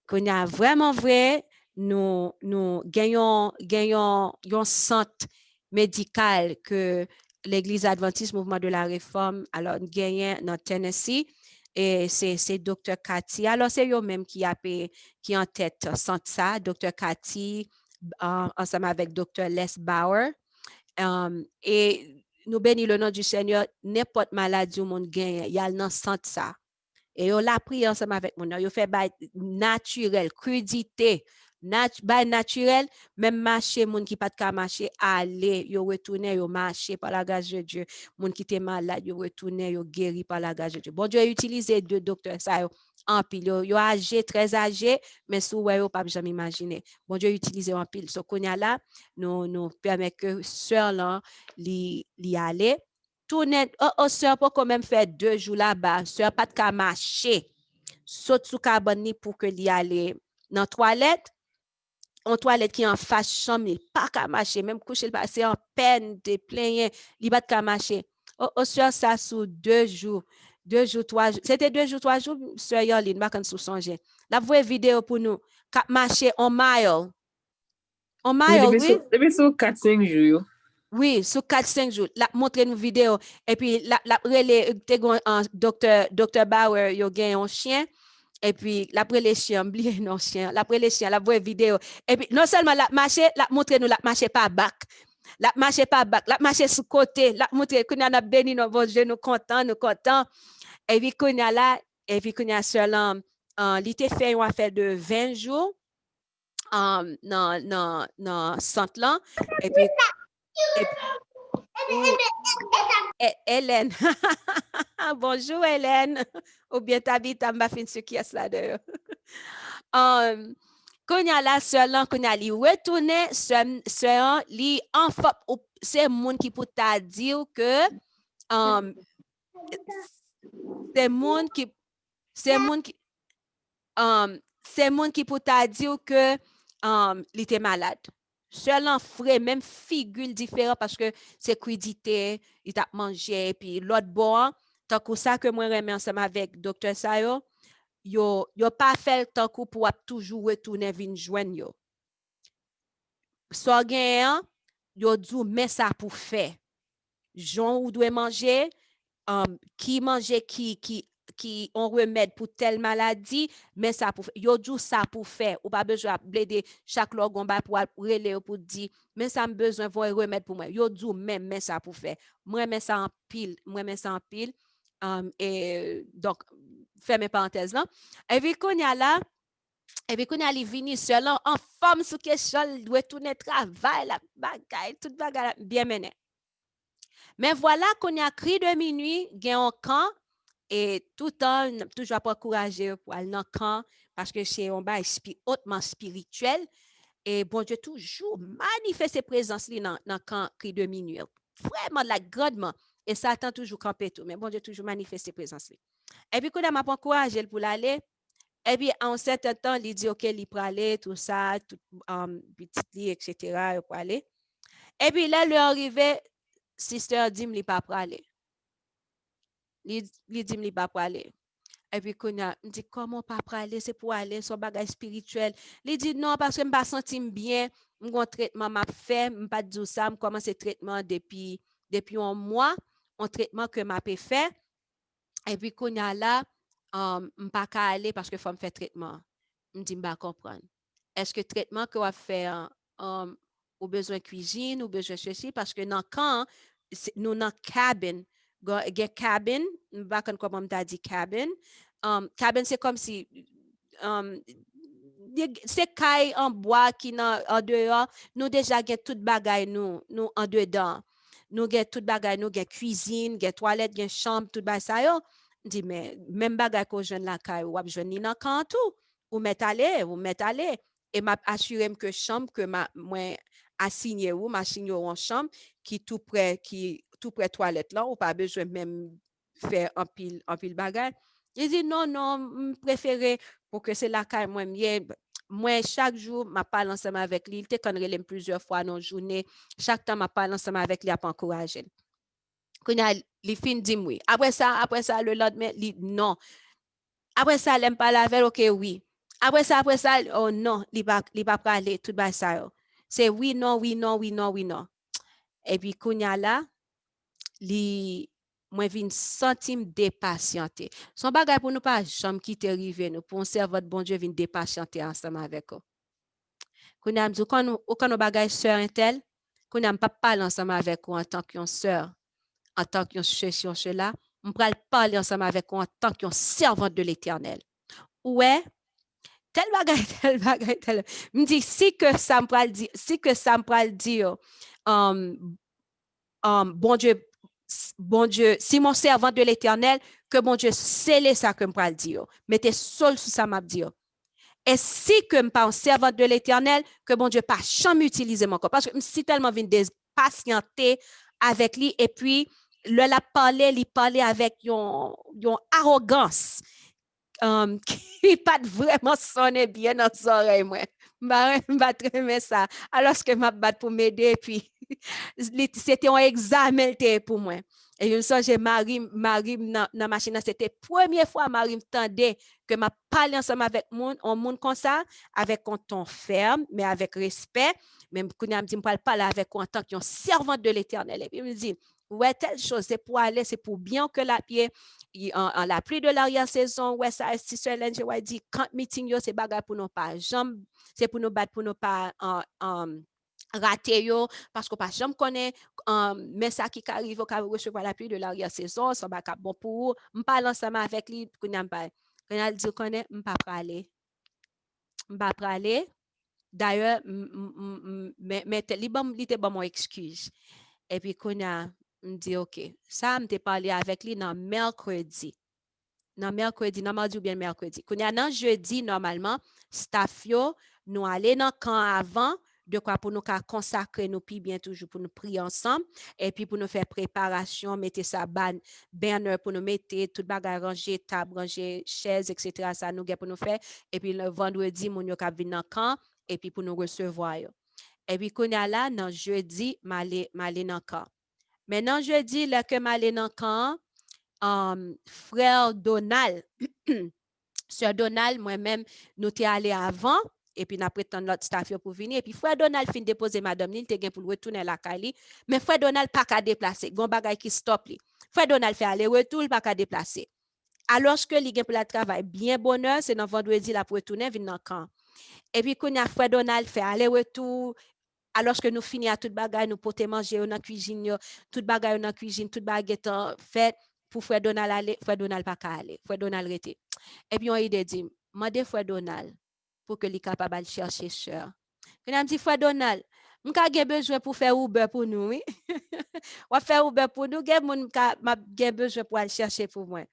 Qu'on a vraiment vrai, nous gagnons un centre médical que l'Église adventiste Mouvement de la Réforme, alors gagnons dans Tennessee, et c'est Dr. Cathy. Alors, c'est eux-mêmes qui en tête centre ça, Dr. Cathy, ensemble avec Dr. Les Bauer. Et nous bénissons le nom du Seigneur, n'importe maladie où monde gagne, il y a dans centre ça. Et on l'a pris ensemble avec mon, on fait bail naturel, crudité, bail naturel, même marcher, moun qui pas de marcher, aller, yo retourner, yo marcher par la grâce de Dieu. Moun qui était malade, yo retourner, yo guéri par la grâce de Dieu. Bon Dieu a utilisé deux docteurs, ça, en pile, yo âgé, très âgé, mais sous ouais, yo pas jamais imaginer. Bon Dieu a utilisé en pile. Ce qu'on a là, nous permet que sœur là, li aller. Tourner, sœur, pour quand même faire 2 jours là-bas, sœur, pas de qu'à marcher, saute sous carbone pour que l'y aller dans la toilette, en toilette qui est en face chambre, il pas qu'à marcher, même coucher, c'est en peine de plaigner, il pas de qu'à marcher. Sœur, ça sous 2 jours, 2 jours, 3 jours, c'était 2 jours, 3 jours, sœur Yoline, pas qu'on sous songer. La voix vidéo pour nous, qu'à marcher en mile. En mile, oui. Depuis sur 4-5 jours. Oui, sur 4-5 jours. La montre une vidéo. Et puis, la relais, docteur Bauer, il y a un chien. Et puis, la prélé chien, oubliez non chien. La prélé chien, la voix vidéo. Et puis, non seulement la marche, la montre nous, la marche pas back. La marche pas back. La marche sous côté. La montre, qu'on a béni nos bon Dieu, nous content. Et puis, qu'on a là, et puis, qu'on a seulement, l'été fait une affaire de 20 jours. Dans centre là. Et puis, Hélène. Bonjour Hélène. Ou bien t'habites à ma fin ce qui est là d'ailleurs. Quand y a la sœur qu'on a li retourner sœur li en fait c'est monde qui pour t'a dire que c'est monde qui pour t'a dire que il était malade. Seulement frais, même figure différente parce que c'est crudité, il t'a mangé, puis l'autre bon, tant que ça que moi remets ensemble avec Dr. Sayo, yo pas fait tant que pour toujours retourner vinn joindre yo. So gen, yo dit mais ça pour faire. Jean ou doit manger, qui manger qui on remède pour telle maladie, mais ça pour yo dit ça pour faire ou pas besoin bleder chaque logon ba pour relé pour dire mais ça me besoin voir remède pour moi. Yo dit même mais ça pour faire. Moi mais ça en pile, et donc fermez parenthèse là. Et puis qu'on y a là et puis qu'on a les vini seulement en forme sous question doit tourner travail la bagaille toute bagaille bien mené. Mais voilà qu'on a cri de minuit, gen un camp et tout le temps toujours pas encourager pour aller dans le camp parce que c'est un bail hautement spirituel et bon Dieu toujours manifeste présence dans le camp cri de minuit. Vraiment la grandement et Satan toujours campé tout mais bon Dieu toujours manifeste présence. Et puis qu'on a m'a encouragé pour aller et puis en un certain temps il dit OK il pour aller tout ça tout petit lit etc. pour aller. Et puis là le arrivé sister dit me pas pour aller. Il dit me pas pour aller. Et puis qu'on a dit comment pas pour aller c'est pour aller son bagage spirituel. Il dit non parce que me pas senti bien, mon traitement m'a fait, me pas dire ça, me commencer traitement depuis un mois, un traitement que m'a fait. Et puis qu'on a là me pas aller parce que faut me faire traitement. Me dit me pas comprendre. Est-ce que traitement que va faire au besoin cuisine ou besoin ceci parce que dans quand nous dans cabin get cabin pas comment on t'a dit cabin cabin c'est comme si c'est caille en bois qui en dehors nous déjà get toute bagaille nous en dedans nous get toute bagaille nous get cuisine get toilette get chambre tout bagaille ça yo dit mais même bagaille qu'on jeune la caille ou jeune dans quand tout ou mettre aller et m'a assuré que chambre que moi assigné ou machine en chambre qui tout près toilette là ou pas besoin même faire un pile bagage. Il dit non préféré pour que c'est la caille moi chaque jour m'a parlé ensemble avec lui, il te connaît plusieurs fois dans journée, chaque temps m'a parlé ensemble avec lui à encourager. Kounya, li fin dit oui. Après ça, le lendemain, non. Après ça, l'aime pas la veille, ok, oui. Après ça, oh non, li pas parler, tout bas ça yo. C'est oui, non, oui, non, oui, non, oui, non. Et puis, kounya là, moi vin sentim dépatienté. Son bagay pour nous pas jamais quitter rive nous pour servir bon Dieu vin dépatienté ensemble avec nous. Kounya m'dou quand nous bagay sœur intel, kounya m'pa parler ensemble avec vous en tant qu'une sœur, en tant qu'une ceci cela, m'pral parler ensemble avec vous en tant qu'une servante de l'Éternel. Ouais, tel bagay, tel. M'dit si que ça m'pral dire bon Dieu, si mon servant de l'Éternel, que bon Dieu scellé ça que m'pral dire. Mettez sol sur ça m'a dire. Et si que m'pas un servant de l'Éternel, que bon Dieu pas jamais utiliser mon corps. Parce que si tellement vinn patienter avec lui et puis le la parler, il parlait avec yon arrogance qui pas vraiment sonné bien dans ses oreilles moi. M'a très ça. Alors que m'a battre pour m'aider puis c'était un examen pour moi. Et une fois j'ai Marie dans la machine, c'était première fois Marie m'tendait que m'a parlé ensemble avec un monde comme ça, avec un ton ferme mais avec respect, même quand elle me dit me parler avec en tant qu'un servant de l'Éternel et puis me dit ouais telle chose c'est pour aller c'est pour bien que la pied en la pluie de l'arrière-saison ouais ça si cela je dit quand meeting yo c'est bagarre pour nous pas jambe c'est pour nous battre pour nous pas rater yo parce qu'on pas jamais connaît mais ça qui arrive au cas recevoir la pluie de l'arrière-saison ça va bon pour me parler ensemble avec lui qu'on n'a pas quand elle dit connaît me pas praler d'ailleurs mais il était bon mon excuse et puis qu'on a me dit OK ça me t'ai parlé avec lui dans mercredi non mardi ou bien mercredi qu'on a dans jeudi normalement staff yo nous aller dans camp avant de quoi pour nous consacrer nous puis bien toujours pour nous prier ensemble et puis pour nous faire préparation mettre ça banner pour nous mettre tout bagage ranger table ranger chaises etc. ça nous pour nous faire et puis le vendredi mon yo ka venir dans camp et puis pour nous recevoir yo. Et puis qu'on a là dans jeudi m'aller dans camp maintenant jeudi là que m'aller dans camp frère Donald sœur Donald moi-même nous t'es allé avant et puis n'a prétend l'autre staff pour venir et puis frère Donald fin déposer madame il t'es pour retourner la Cali mais frère Donald pas qu'à déplacer gon bagay qui stop li frère Donald fait aller retour pas qu'à déplacer alors que li gen pour la travail bien bonheur c'est dans vendredi la pour retourner venir dans camp et puis qu'on a frère Donald fait aller retour alors que nous finissons à toute bagay nous porter manger dans cuisine toute bagay dans cuisine toute bagay fait pour frère Donald aller frère Donald pas qu'à aller frère Donald rete et puis on idée dit mandé frère Donald pour que li capable de chercher sœur quand on dit frère Donald m'ka gen besoin pour faire Uber pour nous oui on faire Uber pour nous gen moun m'a gen besoin pour aller chercher pour moi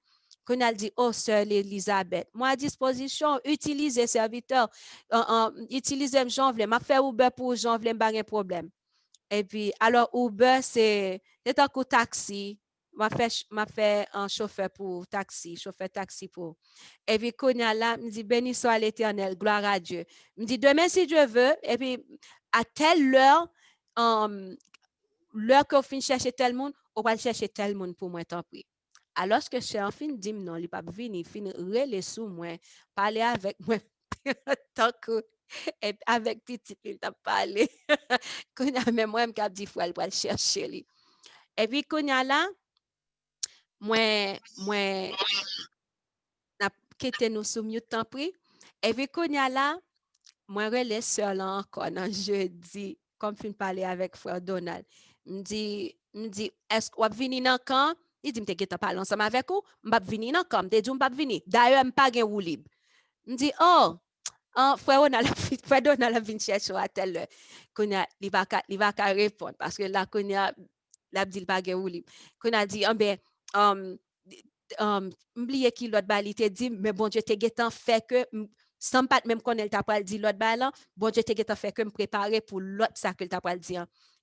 quand elle dit oh sœur Elisabeth moi à disposition utilisez serviteur utilisez janvier m'a faire Uber pour janvier pas de problème et puis alors Uber c'est un coup taxi m'a fait un chauffeur taxi pour et puis Konya là me dit béni soit l'Éternel gloire à Dieu me dit demain si Dieu veut et puis à telle heure l'heure qu'on finit chercher tel monde on va chercher tel monde pour moi tant pis alors que c'est en fin dit non il pas venir fin relé sous moi parler avec moi tant que et avec petit il t'a parlé Konya même moi me cap dit faut aller chercher lui et puis Konya là moi n'a quitté nous sous mute temps pris et puis Konya là moi relais seul encore dans jeudi comme fin parler avec frère Donald me dit est-ce qu'on va venir dans camp il dit me t'ai parler ensemble avec vous m'pa venir dans camp t'ai dit m'pa venir d'ailleurs m'pa gen roue libre me dit oh frère Donald vient chercher à telle heure Konya il va répondre parce que là Konya la dit pas gen roue libre Konya dit ben oublié qui l'autre bail te dit mais bon Dieu te getan fait que sans pas même connaître t'a pas dit l'autre bail là bon Dieu te getan fait que me préparer pour l'autre ça que t'a pas dit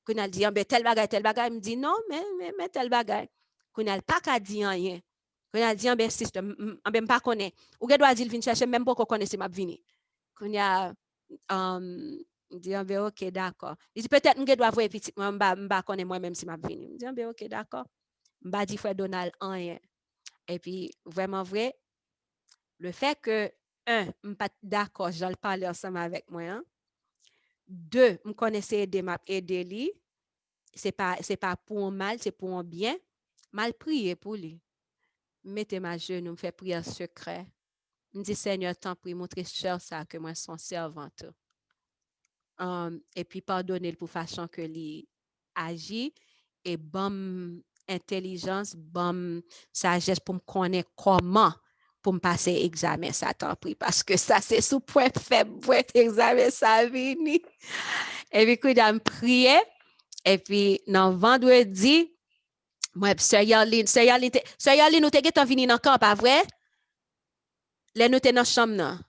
qu'on a dit ben tel bagay me dit non mais tel bagay qu'on a pas qu'à dire rien qu'on a dit ben sister ben pas connaît ou que doit dire venir chercher même pas qu'on connaisse m'a venir qu'on a dit ben OK d'accord il dit peut-être me doit voir petit moi m'ba connaît moi même si m'a venir me dit ben OK d'accord m'a dit frère Donald rien. Et puis, vraiment vrai, le fait que, un, je suis pas d'accord, j'en parler ensemble avec moi. Hein. Deux, je connaissais aider lui. C'est pas pour un mal, c'est pour un bien. Mal prier pour lui. Mettez ma genou, me fait prier en secret. Me dit Seigneur, tant pis, montrez cher ça que moi son servante. Et puis pardonnez pour façon que lui agit et bon intelligence, bon sagesse pour me connaître comment pour me passer examen ça tant pis parce que ça c'est sous point faible pour examen ça vini. Et puis quand j'ai prié et puis dans vendredi moi sœur Yarline nous t'es venu dans camp pas vrai? Les nous t'es dans chambre non.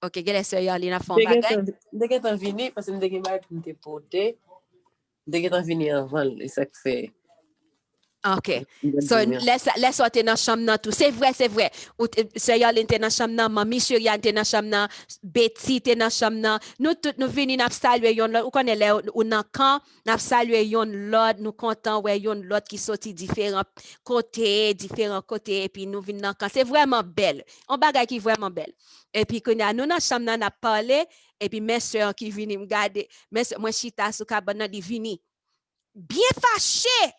OK, gars sœur Yarline a fait bagage. Dès que vini parce que dès que m'a te porter, dès que vini avant, et ça fait OK. So, laisse sortir dans la chambre tout. C'est vrai. Sœur Yarline était dans la chambre, maman Syriane était dans la chambre, Betty était dans la chambre. Nous tous nous venons n'a saluer yon l'autre. Ou connaît les ou dans camp, n'a saluer yon l'autre, nous content ouais yon l'autre qui sorti différents côtés et puis nous venons dans camp. C'est vraiment belle. On bagaille qui vraiment belle. Et puis quand nous dans la chambre n'a parlé et puis mes sœurs qui viennent me garder, moi chita sous cabane di vini. Bien fâché.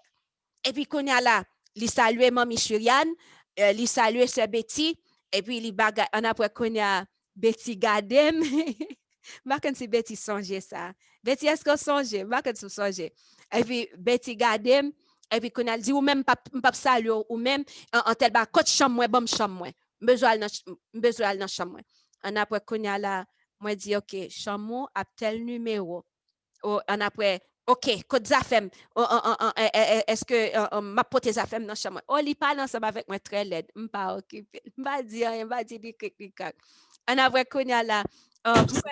Et puis, qu'on a là, il salue Maman Syriane, il salue Sœur Betty, et puis il baga, on après qu'on a Betty Gadem. Marquez si Betty songe ça. Betty, est-ce que songe? Marquez si songe. Et puis, Betty Gadem, et puis qu'on a dit, ou même pas saluer, ou même, en tel bas, coach chambre, moi, bon chambre, moi. Besoin dans chambre, moi. On après qu'on a là, moi dit, OK, chambre, à tel numéro. On après, OK, code zafem. Est-ce que ma pote zafem dans chambre? Oh, il parle ensemble avec moi très laid. M'pas occupé. M'pas dire rien, m'pas dire des clic. On a vrai qu'on a là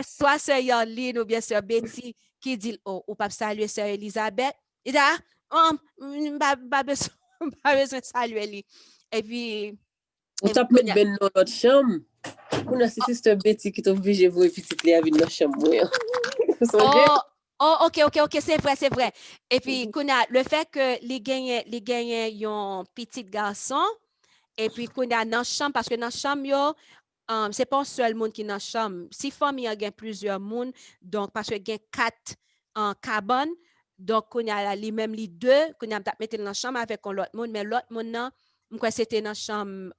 soit sœur Yarline ou bien sœur Betty qui dit ou pas saluer sœur Elisabeth. Il dit pas besoin saluer lui. Et puis on t'a mis ben dans notre chambre. On a sister Betty qui t'a obligé vous et petite Léa venir dans la chambre. Oh, OK, c'est vrai. Et puis, le fait que les gagnent un petit garçon, et puis qu'on a dans la chambre, parce que dans la chambre, c'est pas un seul monde qui est dans la chambre. Si famille a plusieurs monde, donc parce que il y a 4 cabanes, donc on a même les 2, qu'on a mis dans la chambre avec l'autre monde, mais l'autre monde, moi, c'était dans la chambre,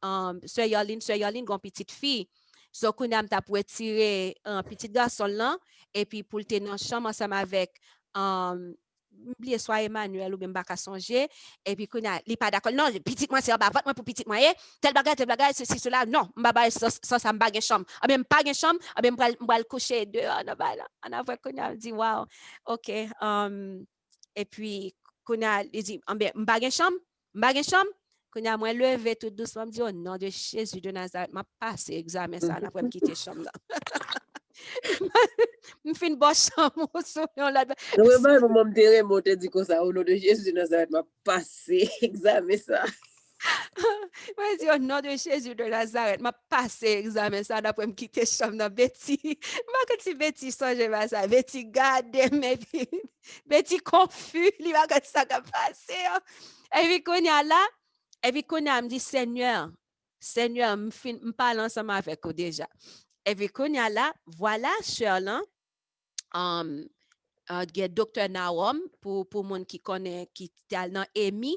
Sœur Yarline, une petite fille. So, qu'on a pour tirer un petit garçon là, et puis pour le tenir dans la chambre ensemble avec, oubliez soit Emmanuel ou bien Baka songer, et puis qu'on a, il pas d'accord, non, petit moi c'est vote moi pour petit moi, tel bagage, ceci, cela, non, m'ba ça m'ba gen chambre, ah bien pas gen chambre, ah bien m'ba le coucher dehors, on a vrai qu'on a dit, wow, OK, et puis qu'on a, il dit, ah bien m'ba gen chambre, quand a moi levé tout doucement, me dit au nom de Jésus de Nazareth, m'a passé examen ça après me quitter chambre là. Me fin bon chambre sur là. Non mais moi maman me monter dit comme ça au nom de Jésus de Nazareth m'a passé examen ça. Moi dis au nom de Jésus de Nazareth, m'a passé examen ça après me quitter chambre dans Betty. Moi quand si Betty songe pas ça, Betty garde mais Betty confus, il va quand ça va passer. Et puis qu'on y a là. Et puis, qu'on a me dit, Seigneur, me parle ensemble avec vous déjà. Et puis, qu'on a là, voilà, sœur là, docteur Naom, pour monde qui connaît, qui est dans EMI,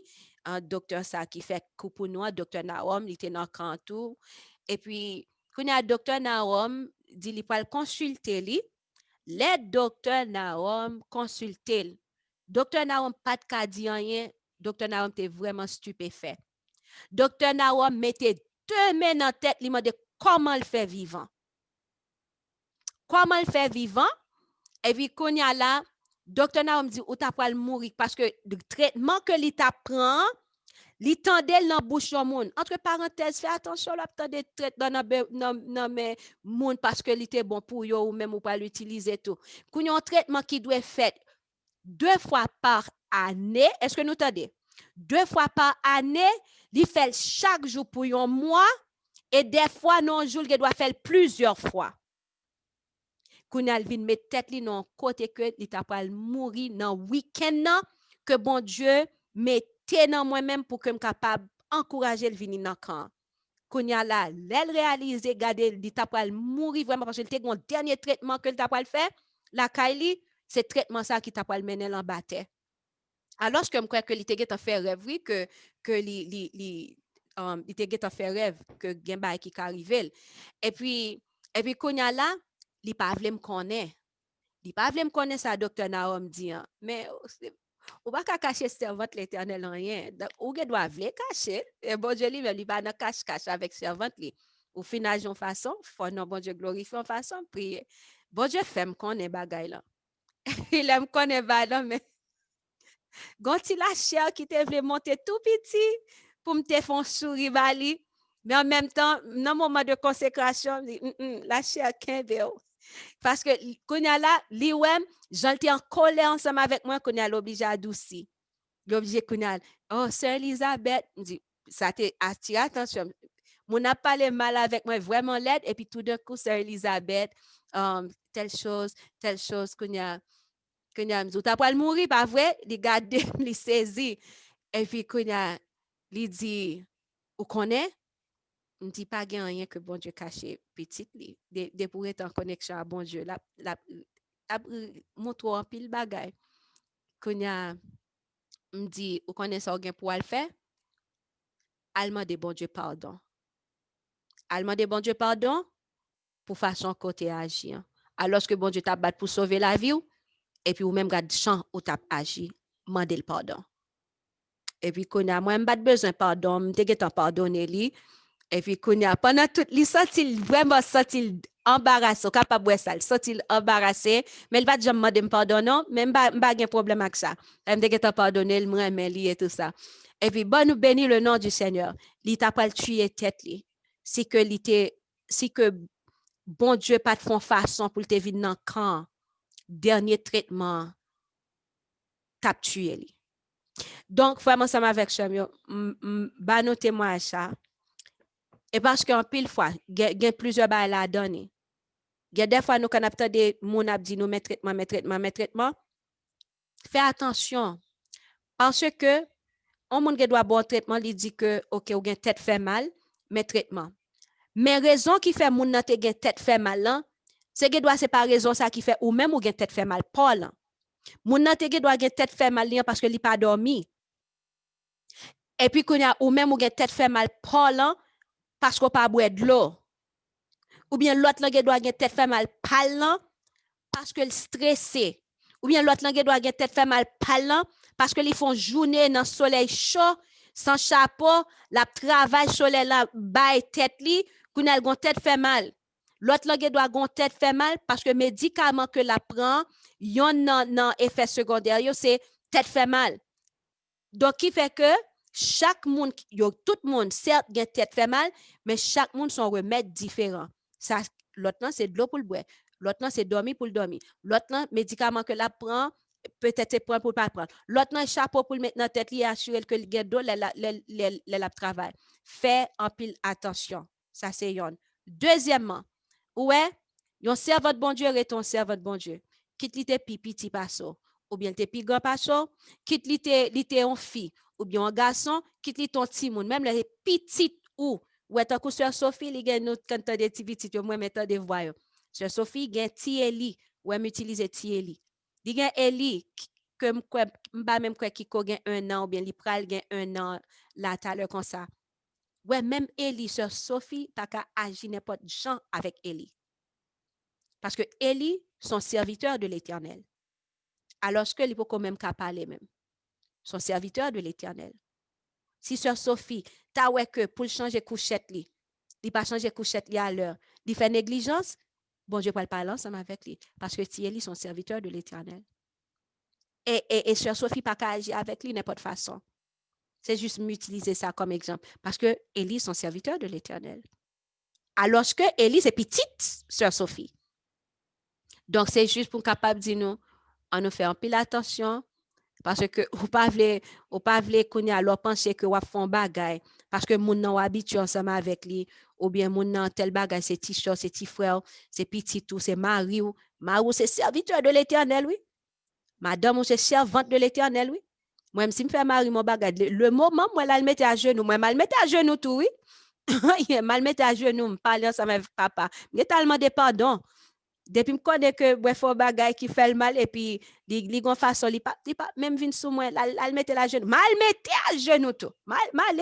docteur ça qui fait coupe pour nous, docteur Naom, il était dans Cantou. Et puis, qu'on a docteur Naom, dit, il va consulter lui. Les docteur Naom consulter. Docteur Naom pas de cas dit rien. Docteur Naom était vraiment stupéfait. Docteur Naom mettait 2 mains dans la tête, il m'a dit comment le faire vivant. Comment le faire vivant? Et puis, quand il y a là, docteur Naom dit, ou t'as pas le mourir parce que le traitement que l'État prend, il tendait dans la bouche du monde. Entre parenthèses, fais attention, là, t'as des traitements dans le monde parce que l'était bon pour eux ou même ou pas l'utiliser tout. Quand il y a un traitement qui doit être fait 2 fois par année, est-ce que nous t'entendez? 2 fois par année, il fait chaque jour pour un mois et des fois, non, jour, il doit faire plusieurs fois. Quand il vient mettre tête dans côté que il t'a pas mourir dans week-end que bon Dieu mettez dans moi-même pour que je capable encourager le venir dans camp. Kounya là, l'elle réalise, gardez, il t'a pas mourir vraiment parce que c'était un dernier traitement que t'a pas faire. La Kylie, c'est traitement ça qui t'a pas mener en bataille. Alors que je crois que l'ité a fait rêve oui que l'ité a fait rêve que gen qui arrivé. Et puis kounya là, li pas vle me connaît. Li pas vle me connaît ça docteur Naom dit hein. Mais ou pas cacher servante l'Éternel rien. Ou gen doit vle cacher. Et bon Dieu lui-même li pas dans cache avec servante li. Ou finage en façon, faut non bon Dieu glorifier en façon prier. Bon Dieu fait me connaît bagay là. Il aime connaît ba là mais quand il a chair qui te voulait monter tout petit pour me te faire sourire bali, mais en même temps, dans le moment de consécration, la chair kembe parce que quand là, li wem, j'étais en colère ensemble avec moi quand il obligé adouci. L'obligé qu'on oh sœur Elisabeth, dit ça t'est attiré attention. Mon a parlé mal avec moi vraiment l'aide et puis tout d'un coup sœur Elisabeth telle chose qu'on a t'as pas mourir pas vrai, il garde il saisi et puis qu'on a il dit ou connaît on dit pas rien que bon Dieu caché petite li de pour être en connexion à bon Dieu la montre en pile bagay qu'on a me dit ou connaît ça gain pour le faire allemand de bon Dieu pardon allemand de bon Dieu pardon pour façon côté agir alors que bon Dieu t'a battu pour sauver la vie et puis ou même garde champ ou t'a agi demander le pardon et puis qu'on a moi pas besoin pardon me te pardonner lui et puis qu'on a pendant toute li senti vraiment senti embarrassé capable de ça senti embarrassé mais il va jamais demander pardon non même pas de problème avec ça me te pardonner le moi mais lui et tout ça et puis bon nous bénir le nom du Seigneur il t'a pas tuer tête li si que bon Dieu pas de fond façon pour te venir dans camp dernier traitement t'a tué li. Donc vraiment ça avec Chamio ba nos témoignages ça et parce qu'en pile fois il y a plusieurs bails la donner il y a des fois nous quand attendé mon a dit nous mettre traitement fais attention parce que on monde qui doit bon traitement il dit que OK ou gen tête fait mal mais traitement mais raison qui fait moun nan te gen tête fait mal là c'est que doit c'est pas raison ça qui fait ou même ou gen tête fait mal Paul moun nan te doit gen tête fait mal parce que li pas dormi et puis qu'on a ou même ou gen tête fait mal Paul parce qu'on pas boire de l'eau ou bien l'autre langue doit gen tête fait mal parlant parce que le stressé ou bien l'autre langue doit gen tête fait mal parlant parce que ils font journée dans soleil chaud sans chapeau la travail soleil là bail tête li qu'on a gon tête fait mal l'autre langue doit gon tête fait mal parce que médicament que la prend yon nan effet secondaire c'est tête fait mal donc qui fait que chaque monde tout le monde certes gen tête fait mal mais chaque monde son remède différent ça l'autre c'est de l'eau pour le boire l'autre c'est dormir pour le dormir l'autre médicament que la prend peut-être prend pour pas prendre l'autre chapeau pour le mettre dans tête li assurer que le gain d'eau la travail fait en pile attention ça c'est yon deuxièmement ouais yon servant bon Dieu et ton servant bon Dieu quitte li te petit passo ou bien te pi grand passo quitte li te en fille ou bien un garçon quitte li ton petit monde même les petites ou ouais tant que sœur Sophie li gen notre quand des petites moi mettant des voix sœur Sophie gen ti Eli ouais m'utiliser ti Eli li gen Eli que m'pa même quoi qui ko gen 1 an ou bien li pral gen 1 an là tout à l'heure comme ça ouais même Eli sœur Sophie pas ka agir n'importe gens avec Eli parce que Eli son serviteur de l'Éternel alors que il peut quand même qu'à parler même son serviteur de l'Éternel si sœur Sophie ta ouais que pour changer couchette li pas changer couchette li à l'heure il fait négligence bon Dieu pas parler ensemble avec lui parce que Eli son serviteur de l'Éternel et sœur Sophie pas qu'à agir avec lui n'importe façon c'est juste m'utiliser ça comme exemple parce que Eli son serviteur de l'Éternel alors que Eli c'est petite sœur Sophie donc c'est juste pour capable dire nous on nous fait un pile attention parce que ou pas vle qu'on y a alors penser que ou font bagay parce que moun nan habitué ensemble avec lui ou bien moun nan tel bagay c'est petit chou c'est petit frère c'est petit tout c'est mari ou c'est serviteur de l'Éternel oui madame ou c'est servante de l'Éternel oui Moi, si je fais mari mon bagage, le moment, moi, là, je mettais à genoux. Moi, je mettais à genoux tout, oui. Je mettais à genoux, je parlais ensemble avec papa. Je tellement de pardon. Depuis que je connais que je fais un bagage qui fait le mal et puis il gon façon il pas même vinn sous moi elle mettait la genou mal mettait à genoux tout mal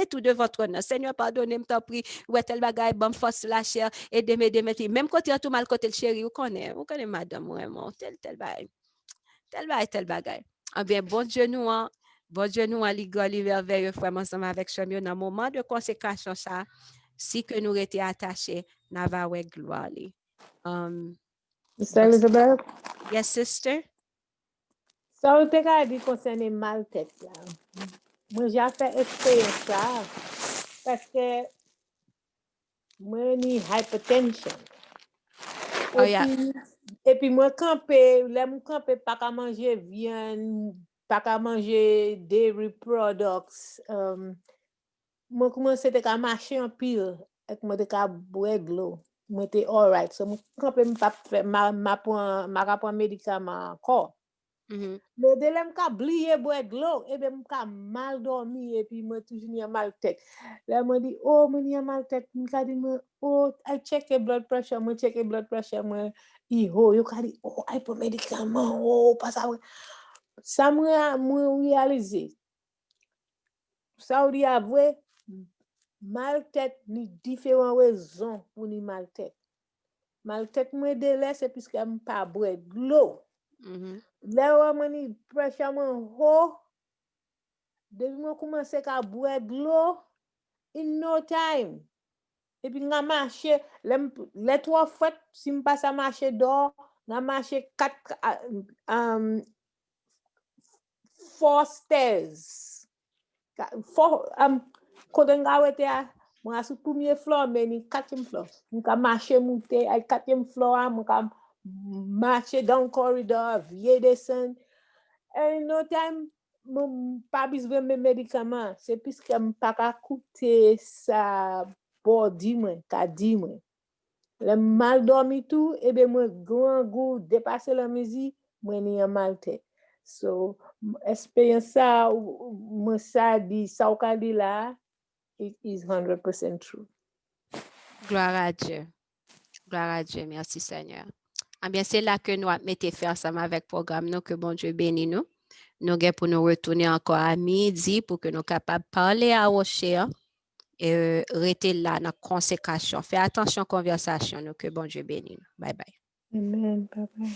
tout devant votre nom Seigneur pardonnez-moi t'en prie ouais tel bagage bon force la chair et de même côté tout mal côté le chéri vous connaissez madame vraiment tel bagage ah bien bon genou l'igole merveilleux frère ensemble avec chamion dans moment de consécration ça si que nous étions attachés n'a va ouais gloire Sister Elizabeth, yes sister. ça ou te ka di konsene mal tête là. Moi j'ai fait expérience ça parce que moi ni hypertension. Oh yeah. Et puis moi camper, l'aime camper pas qu'à manger viande, pas qu'à manger dairy products. Moi commencé à marcher en pile et moi te ka boire de l'eau. Moi t'es all right. So moi camper ma prend médicament encore. Mais de l'aime ka blier boire de l'eau et ben ka mal dormi et puis moi toujours ni mal tête. Là moi dit oh moi ni mal tête, moi dit oh I check blood pressure, moi check blood pressure moi yo ka dit oh I pour médicament oh pas ça moi réaliser. Ça ou dit avouer mal tête ni différentes raisons pour ni mal tête. Mal tête moi délaisse puisque me pas boire de l'eau. Là où mani pressure mon haut depuis moi commencer à boire de l'eau in no time et puis nga marcher les 3 fois si me passe à marcher dehors nga marcher 4 4 stairs 4 quand nga wete moi sur premier floor mais ni 4e floor nga marcher monter à 4e floor nga marcher dans le corridor vieux descendre and no time pas besoin de médicaments c'est puisque me pas ka coûter ça body moi ka di moi le mal dormi tout et ben moi grand goût dépasser la musique moi ni mal tête so expérience ça moi ça dit ça ou ka dit là it is 100% true. Gloire à Dieu. Gloire à Dieu. Merci Seigneur. Ah bien, c'est là que nous mettons faire ensemble avec le programme, nous, que bon Dieu bénisse nous. Nous allons pour nous retourner encore à midi pour que nous soyons capables de parler à Rocher et rester là dans la consécration. Fais attention à la conversation, nous, que bon Dieu bénisse nous. Bye bye. Amen. Bye bye.